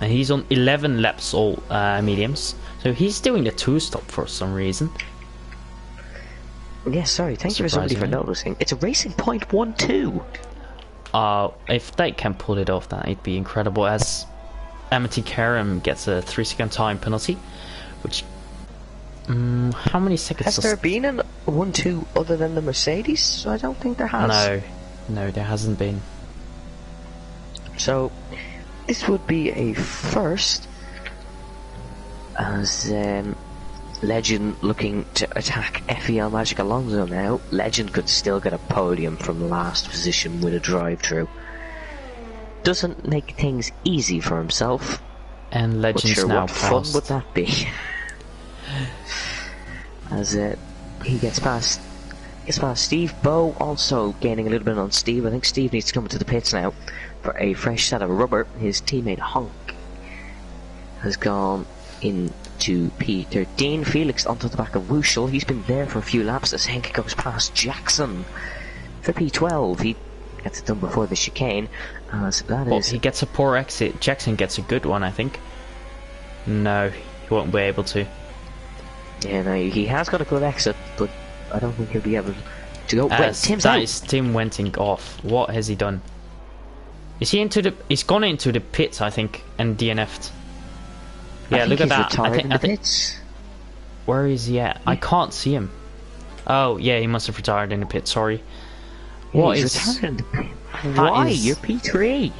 And he's on 11 laps all mediums. So he's doing the 2-stop for some reason. Yes, sorry. Thank you everybody for noticing. It's a racing point 1-2. If they can pull it off, that'd be incredible. As Amity Karam gets a 3-second time penalty, which... how many seconds... Has there been a 1-2 other than the Mercedes? I don't think there has. No, there hasn't been. So, this would be a first, as Legend looking to attack FEL Magic Alonso now. Legend could still get a podium from last position with a drive-through. Doesn't make things easy for himself. And Legend's sure, now what passed. fun would that be? As he gets past Steve. Bo also gaining a little bit on Steve. I think Steve needs to come into the pits now for a fresh set of rubber. His teammate Honk has gone into P13. Felix onto the back of Wuschel. He's been there for a few laps as Henk goes past Jackson for P12. He gets it done before the chicane. He gets a poor exit. Jackson gets a good one, I think. No, he won't be able to. Yeah, no, he has got a good exit, but I don't think he'll be able to go. Tim's that out. is Tim Wenting off. What has he done? Is he into the... He's gone into the pits, I think, and DNF'd. Yeah, look at that. I think pits. Where is he at? I can't see him. Oh, yeah, he must have retired in the pit, sorry. What is... retired in the pit? Why? You're P3.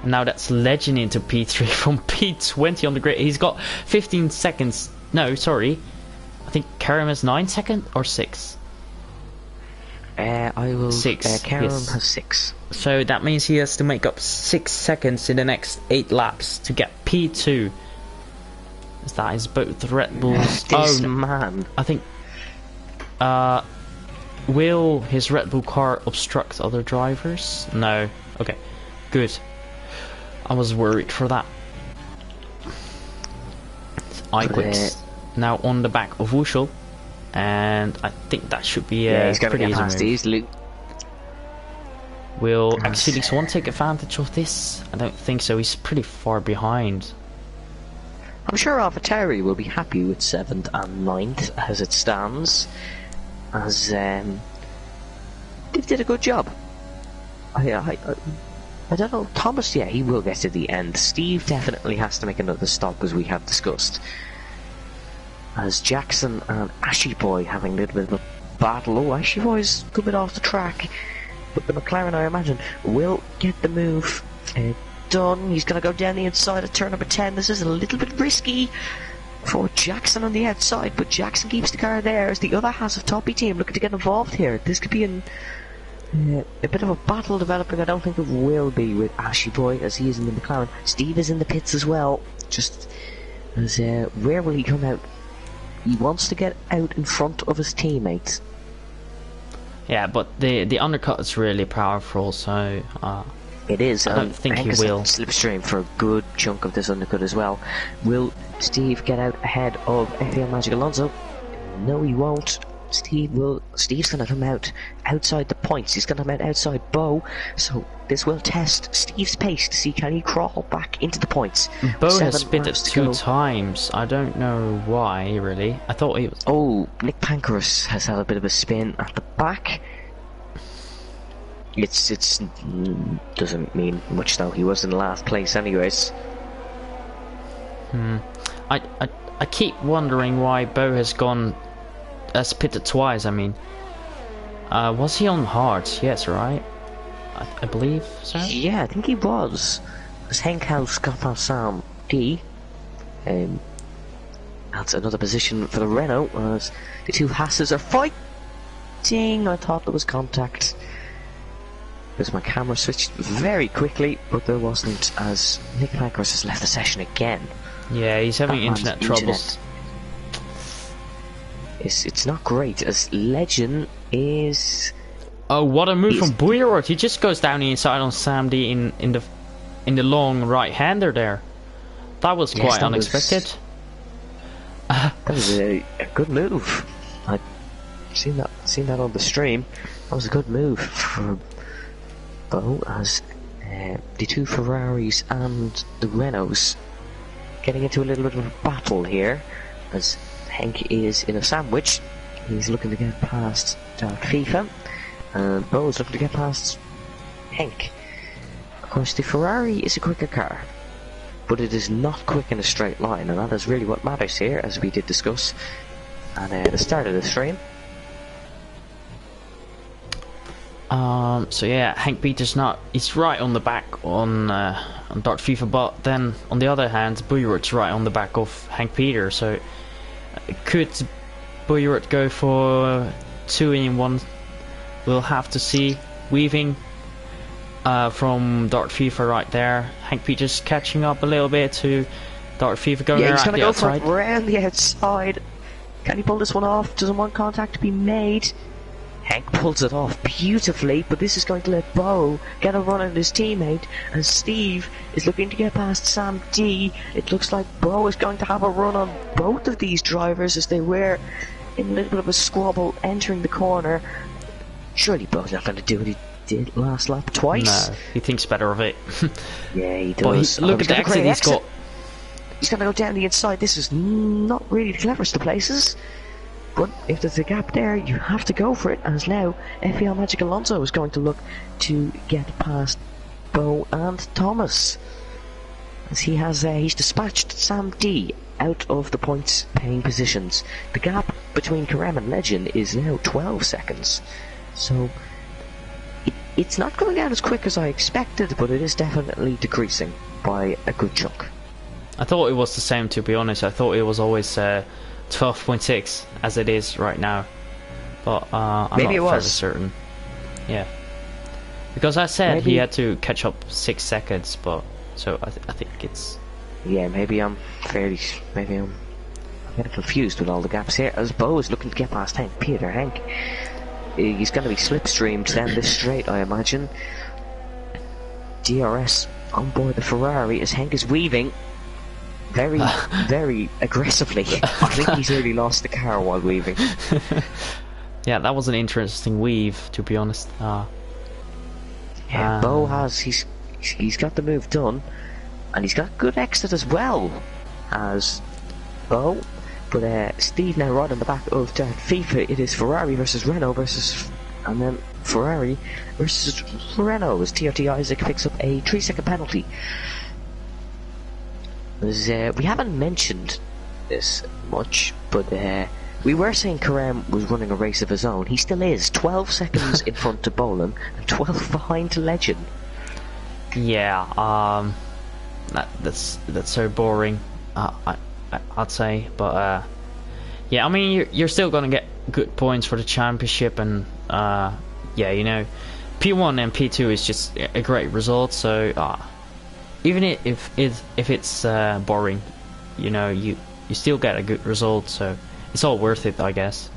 Now that's Legend into P3 from P20 on the grid. He's got 15 seconds. No, sorry. I think Karam has 9 seconds or 6. I will... 6. Karam has 6. So that means he has to make up 6 seconds in the next 8 laps to get P2. That is both Red Bulls. Man. I think... will his Red Bull car obstruct other drivers? No. Okay. Good. I was worried for that. iQuicks now on the back of Wuschel, and I think that should be he's gonna pretty get past easily. Will actually Swan take advantage of this? I don't think so. He's pretty far behind. I'm sure AlphaTauri will be happy with 7th and 9th as it stands, as did a good job. I don't know. Thomas, yeah, he will get to the end. Steve definitely has to make another stop, as we have discussed. As Jackson and Ashy Boy having a little bit of a battle. Oh, Ashy Boy's a good bit off the track. But the McLaren, I imagine, will get the move done. He's going to go down the inside of turn number 10. This is a little bit risky for Jackson on the outside, but Jackson keeps the car there as the other half of Toppy team looking to get involved here. This could be a bit of a battle developing. I don't think it will be with Ashy Boy, as he is in the McLaren. Steve is in the pits as well. Just as where will he come out? He wants to get out in front of his teammates. Yeah, but the undercut is really powerful, so it is. I don't think he will. Slipstream for a good chunk of this undercut as well. Will Steve get out ahead of FPL Magic Alonso? No, he won't. Steve's going to come out outside the points. He's going to come out outside Bo. So this will test Steve's pace to see can he crawl back into the points. Bo has spit it 2 times. I don't know why, really. I thought he was... Oh, Nick Pankhurst has had a bit of a spin at the back. It's doesn't mean much though. He was in last place anyways. I keep wondering why Bo has gone... pitted twice. I mean, was he on hards? Yes, right? I believe so. Yeah, I think he was. As Henk House got past Sam D. That's another position for the Renault as the two Hasses are fighting. I thought there was contact. Because my camera switched very quickly, but there wasn't, as Nick Pankhurst has left the session again. Yeah, he's having internet troubles. It's not great, as Legend is... Oh, what a move from Buyerot. He just goes down the inside on Sam D in the long right-hander there. That was quite unexpected. That was a good move. I've seen that on the stream. That was a good move for Bo, as the two Ferraris and the Renaults getting into a little bit of a battle here, as Henk is in a sandwich. He's looking to get past FIFA, and Bo's looking to get past Henk. Of course, the Ferrari is a quicker car, but it is not quick in a straight line, and that is really what matters here, as we did discuss at the start of the stream. So yeah, Henk Peters he's right on the back on Dart FIFA, but then on the other hand, Buyerot's right on the back of Henk Peters, so could Buyerot go for 2 in 1? We'll have to see. Weaving from Dart FIFA right there. Henk Peters catching up a little bit to Dart FIFA going around the outside. He's going to go for it around the outside. Can he pull this one off? Doesn't want contact to be made. Henk pulls it off beautifully, but this is going to let Bo get a run at his teammate, and Steve is looking to get past Sam D. It looks like Bo is going to have a run on both of these drivers as they were in a little bit of a squabble entering the corner. Surely Bo's not going to do what he did last lap twice. No, he thinks better of it. Yeah, he does. Look at the exit he's got. He's going to go down the inside. This is not really the cleverest of places. But if there's a gap there, you have to go for it, as now FPL Magic Alonso is going to look to get past Bo and Thomas, as he has he's dispatched Sam D out of the points paying positions. The gap between Karem and Legend is now 12 seconds, so it's not going down as quick as I expected, but it is definitely decreasing by a good chunk. I thought it was the same, to be honest. I thought it was always 12.6 as it is right now, but I'm maybe not fairly certain. Yeah, because I said he had to catch up 6 seconds, but so I think it's... Yeah, maybe I'm getting confused with all the gaps here, as Bo is looking to get past Henk Peter. Henk, he's going to be slipstreamed down this straight, I imagine. DRS on board the Ferrari as Henk is weaving very, very aggressively. I think he's really lost the car while weaving. Yeah, that was an interesting weave, to be honest. Yeah, Bo he's got the move done, and he's got good exit as well as Bo. But Steve now right on the back of FIFA. It is Ferrari versus Renault versus And then Ferrari versus Renault as TRT Isaac picks up a 3-second penalty. We haven't mentioned this much, but we were saying Carême was running a race of his own. He still is. 12 seconds in front to Bolan and 12 behind Legend. Yeah, that's so boring. I'd say, but yeah, I mean you're still gonna get good points for the championship, and yeah, you know, P1 and P2 is just a great result. So even if it's boring, you know, you still get a good result. So it's all worth it, I guess.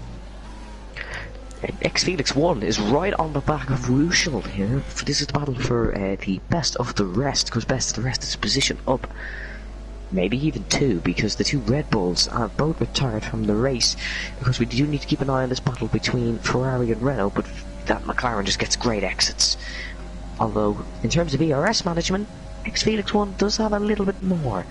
X-Felix 1 is right on the back of Wushel here. This is the battle for the best of the rest, because best of the rest is position up. Maybe even 2, because the 2 Red Bulls are both retired from the race, because we do need to keep an eye on this battle between Ferrari and Renault, but that McLaren just gets great exits. Although, in terms of ERS management, X-Felix 1 does have a little bit more.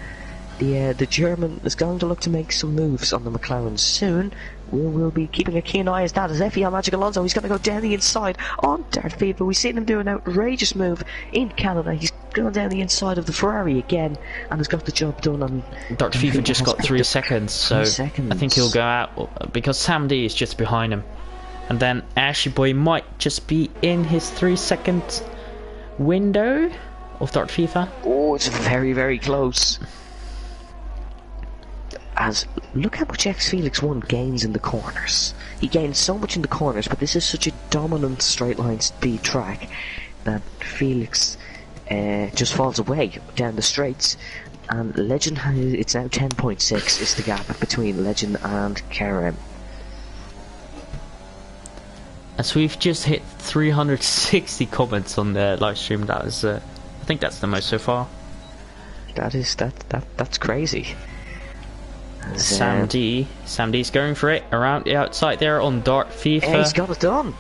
The German is going to look to make some moves on the McLaren soon. We'll be keeping a keen eye as that as FEL Magic Alonso. He's going to go down the inside on Darth FIFA. We've seen him do an outrageous move in Canada. He's gone down the inside of the Ferrari again and has got the job done on... Darth FIFA just got 3 seconds, so 3 seconds. I think he'll go out because Sam D is just behind him. And then Ashy Boy might just be in his 3-second window of Darth FIFA. Oh, it's very, very close. As look how much X-Felix 1 gains in the corners. He gains so much in the corners, but this is such a dominant straight line speed track that Felix just falls away down the straights. And Legend it's now 10.6 is the gap between Legend and Carême. As we've just hit 360 comments on the live stream, that is, I think that's the most so far. That's crazy. Sam D's going for it around the outside there on Darth FIFA. Yeah, he's got it done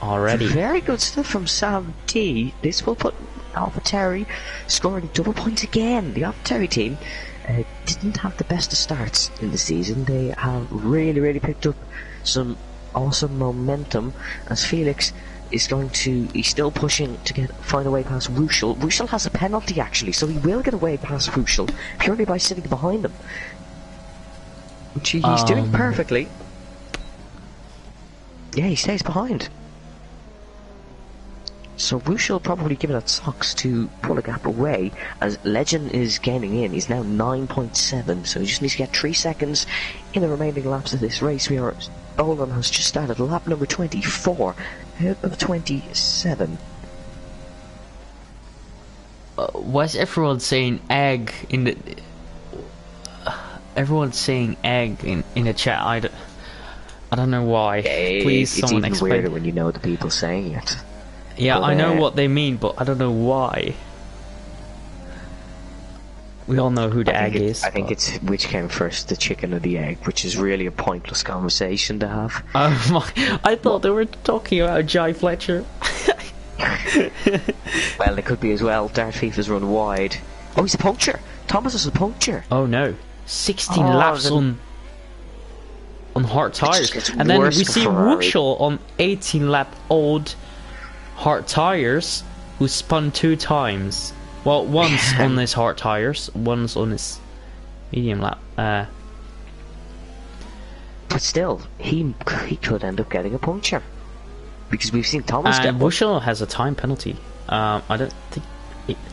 already. Very good stuff from Sam D. This will put AlphaTauri scoring double points again. The AlphaTauri team didn't have the best of starts in the season. They have really picked up some awesome momentum as Felix is he's still pushing to find a way past Wushel. Wushel has a penalty actually, so he will get away past Wushel purely by sitting behind him. Which he's doing perfectly. Yeah, he stays behind. So Wushel will probably give it at Sox to pull a gap away as Legend is gaining in. He's now 9.7, so he just needs to get 3 seconds in the remaining laps of this race. Bolan has just started lap number 24 out of 27. Why is everyone saying egg in the... Everyone's saying egg in the chat. I don't know why. Please, someone explain. It's even weirder when you know the people saying it. Yeah, but, I know what they mean, but I don't know why. We all know who the egg is. I think it's which came first, the chicken or the egg, which is really a pointless conversation to have. Oh my! I thought they were talking about Jai Fletcher. Well, it could be as well. Darth FIFA's run wide. Oh, he's a puncture. Thomas is a puncture. Oh no! 16 laps on hard tires, and then we see Wushel on 18 lap old hard tires who spun 2 times. Well, once on his hard tires, once on his medium lap. But still, he could end up getting a puncture because we've seen Thomas get one. Wushel has a time penalty. I don't think.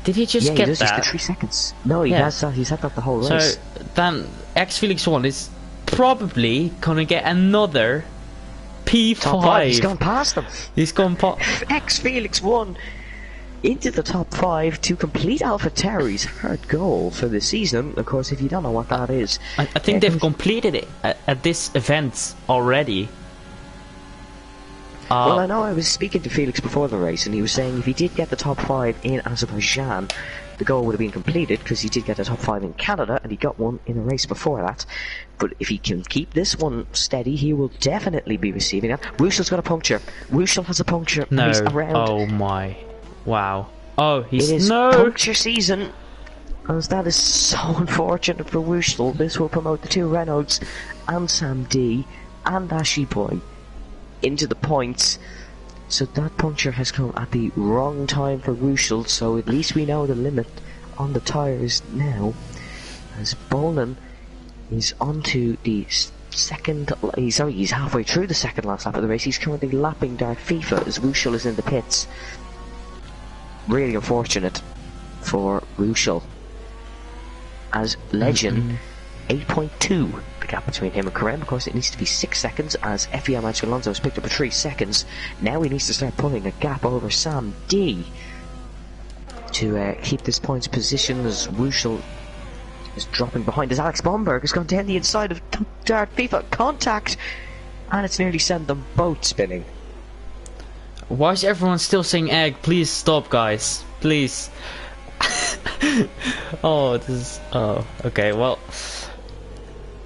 Did he just get that? Yeah, he does. 3 seconds. No, he has that. He's had that the whole race. So then, X-Felix 1 is probably gonna get another P5. Top 5. He's gone past them. He's gone past. X-Felix 1 into the top 5 to complete AlphaTauri's hard goal for the season. Of course, if you don't know what that is, I think they've completed it at this event already. Well, I know I was speaking to Felix before the race, and he was saying if he did get the top 5 in Azerbaijan, the goal would have been completed, because he did get a top 5 in Canada, and he got one in a race before that. But if he can keep this one steady, he will definitely be receiving that. Wushel's got a puncture. Wushel has a puncture. No. He's around. Oh my. Wow. Oh, it is puncture season. As that is so unfortunate for Wushel. This will promote the 2 Renaults and Sam D and Ashy Boy into the points, So that puncture has come at the wrong time for Ruschel, so at least we know the limit on the tyres now. As Bolan is onto the second... he's halfway through the second last lap of the race. He's currently lapping Darth FIFA as Ruschel is in the pits. Really unfortunate for Ruschel. As Legend, 8.2 the gap between him and Carem. Of course, it needs to be 6 seconds as FEM Magic Alonso has picked up a 3 seconds. Now he needs to start pulling a gap over Sam D to keep this points position as Ruschel is dropping behind. As Alex Bomberg has gone down the inside of Darth FIFA. Contact! And it's nearly sent them both spinning. Why is everyone still saying egg? Please stop, guys. Please. Oh, this is... Oh, okay, well...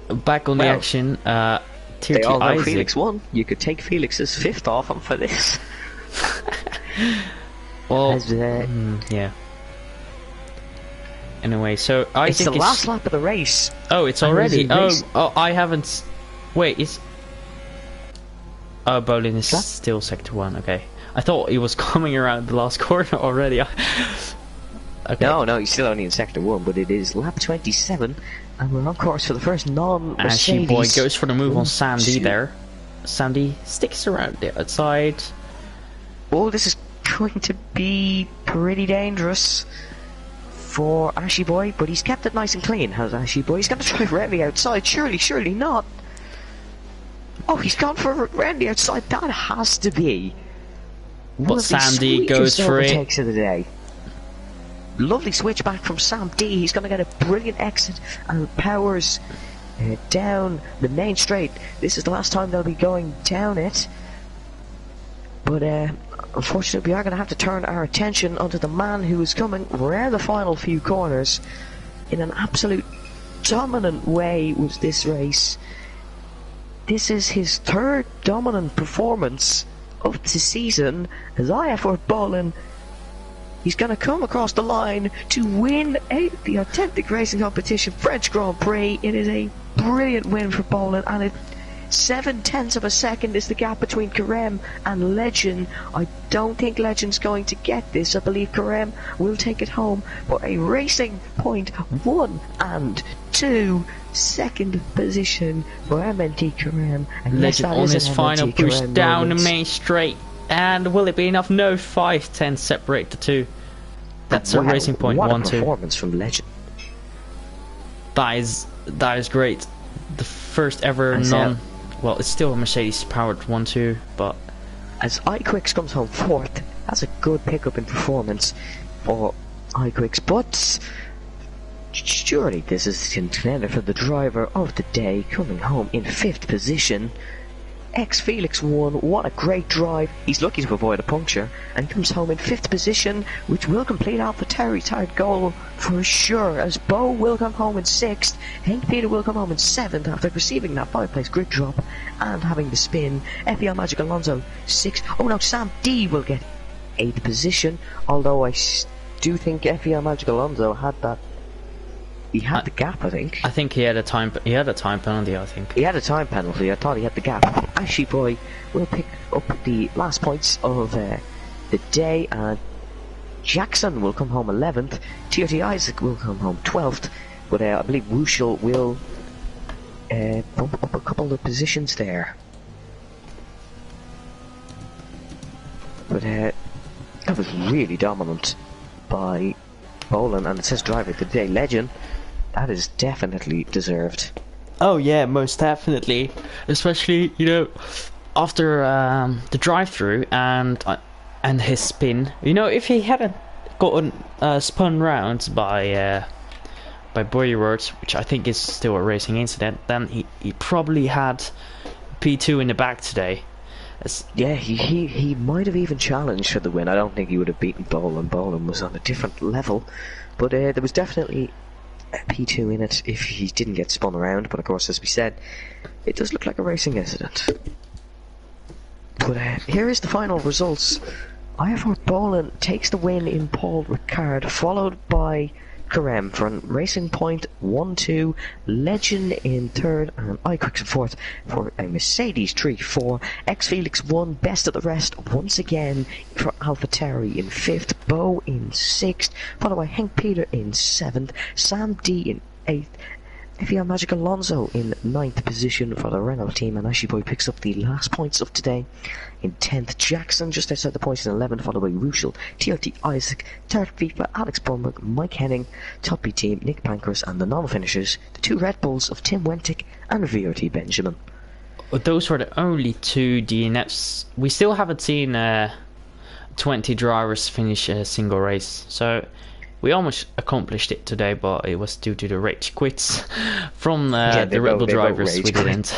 Back on the action, They all know Isaac. Felix won. You could take Felix's 5th off him for this. Well, As, yeah. Anyway, so I it's think the last lap of the race. Oh, it's already. And it's Oh, I haven't. Wait, it's. Oh, Bolin is That- still sector 1. Okay, I thought he was coming around the last corner already. Okay. No, he's still only in sector 1, but it is lap 27, and we're on course for the first non-Mercedes. Ashy boy goes for the move on Sandy shoot. there. Sandy sticks around the outside. Oh, this is going to be pretty dangerous for Ashy Boy, but he's kept it nice and clean, has Ashy Boy. He's going to drive around the outside. Surely not. Oh, he's gone for around the outside. That has to be one But of the Sandy goes sweetest for it. overtakes of the day. Lovely switch back from Sam D. He's going to get a brilliant exit and powers down the main straight. This is the last time they'll be going down it. But unfortunately, we are going to have to turn our attention onto the man who is coming around the final few corners in an absolute dominant way with this race. This is his 3rd dominant performance of the season as IF4 Bolin. He's going to come across the line to win the authentic racing competition French Grand Prix. It is a brilliant win for Bolin, and 7/10 of a second is the gap between Carem and Legend. I don't think Legend's going to get this. I believe Carem will take it home for a racing point 1 and 2 second position for MNT Carem. And yes, Legend that on is his an final MNT push Carem down the moment. main straight. And will it be enough? No, 5/10 separate the two. That's a Wow, racing point what 1-2. a performance from Legend. That is great. The first ever And well, it's still a Mercedes powered 1-2, but As iQuicks comes home 4th, that's a good pickup in performance for iQuicks, but surely this is the contender for the driver of the day, coming home in 5th position. Felix won. What a great drive. He's lucky to avoid a puncture and comes home in 5th position, which will complete AlphaTauri's third goal for sure, as Bo will come home in 6th. Hank Peter will come home in 7th after receiving that 5th-place grid drop and having the spin. FEL Magic Alonso 6th. Oh no, Sam D will get 8th position, although I do think FEL Magic Alonso had that. He had the gap, I think. I think he had a time penalty. I think He had a time penalty. I thought he had the gap. Ashy Boy will pick up the last points of the day, and Jackson will come home 11th. TRT Isaac will come home 12th, but I believe Wushel will bump up a couple of positions there. But that was really dominant by Bolin, and it says driver of the day Legend. That is definitely deserved. Oh yeah, most definitely. Especially, after the drive-through and his spin. If he hadn't gotten spun round by Boyerworth, which I think is still a racing incident, then he probably had P2 in the back today. Yeah, he might have even challenged for the win. I don't think he would have beaten Bolin. Bolin was on a different level, but there was definitely P2 in it if he didn't get spun around. But of course, as we said, it does look like a racing incident. But here is the final results. IF4 Bolin takes the win in Paul Ricard, followed by Karem from Racing Point 1-2, Legend in third, and iQuicks in fourth for a Mercedes 3-4, X Felix 1, Best of the Rest once again for AlphaTauri in fifth, Bo in sixth, followed by Hank Peter in seventh, Sam D in eighth, FEL Magic Alonso in ninth position for the Renault team, and Ashy Boy picks up the last points of today. In 10th, Jackson just outside the points in 11th, followed by Ruschel, TRT Isaac, Tarek FIFA, Alex Bromberg, Mike Henning, Top B team, Nick Pankers, and the normal finishers, the two Red Bulls of Tim Wentic and VRT Benjamin. Those were the only two DNFs. We still haven't seen 20 drivers finish a single race, so we almost accomplished it today, but it was due to the rage quits from the Red Bull drivers. We didn't.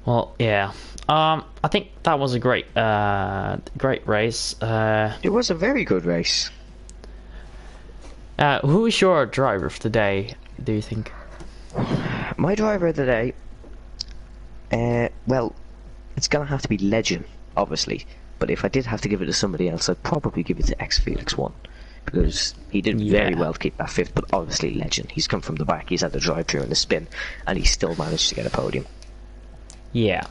Well, yeah. I think that was a great race. It was a very good race. Who is your driver of the day, do you think? My driver of the day, well, it's gonna have to be Legend, obviously. But if I did have to give it to somebody else, I'd probably give it to X Felix 1, because he did very well to keep that fifth. But obviously, Legend. He's come from the back. He's had the drive-through and the spin, and he still managed to get a podium. Yeah,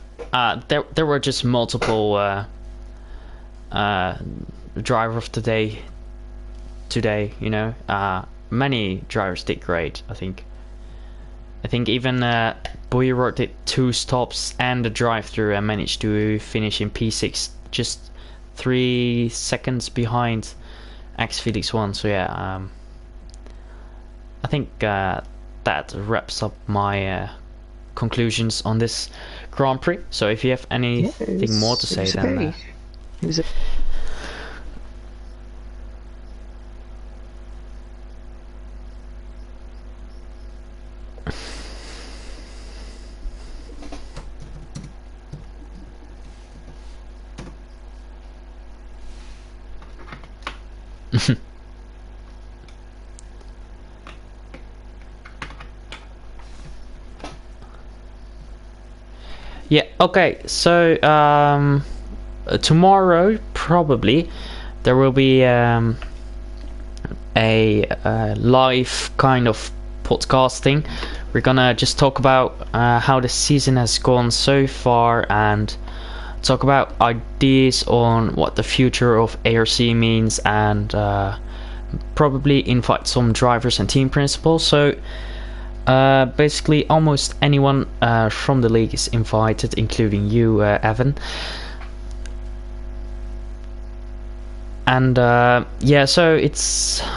there were just multiple driver of the day today. You know, many drivers did great. I think even Buyerot did 2 stops and a drive-through and managed to finish in P6, just 3 seconds behind X Felix 1. So yeah, I think that wraps up my conclusions on this Grand Prix. So if you have anything more to say, then yeah, okay, so tomorrow probably there will be a live kind of podcasting. We're gonna just talk about how the season has gone so far and talk about ideas on what the future of ARC means, and probably invite some drivers and team principals. So basically almost anyone from the league is invited, including you, Evan. And yeah, so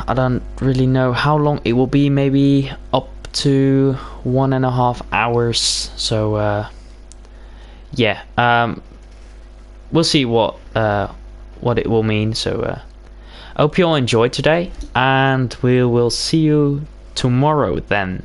I don't really know how long it will be, maybe up to 1.5 hours. So yeah, we'll see what it will mean. So I hope you all enjoyed today, and we will see you tomorrow then.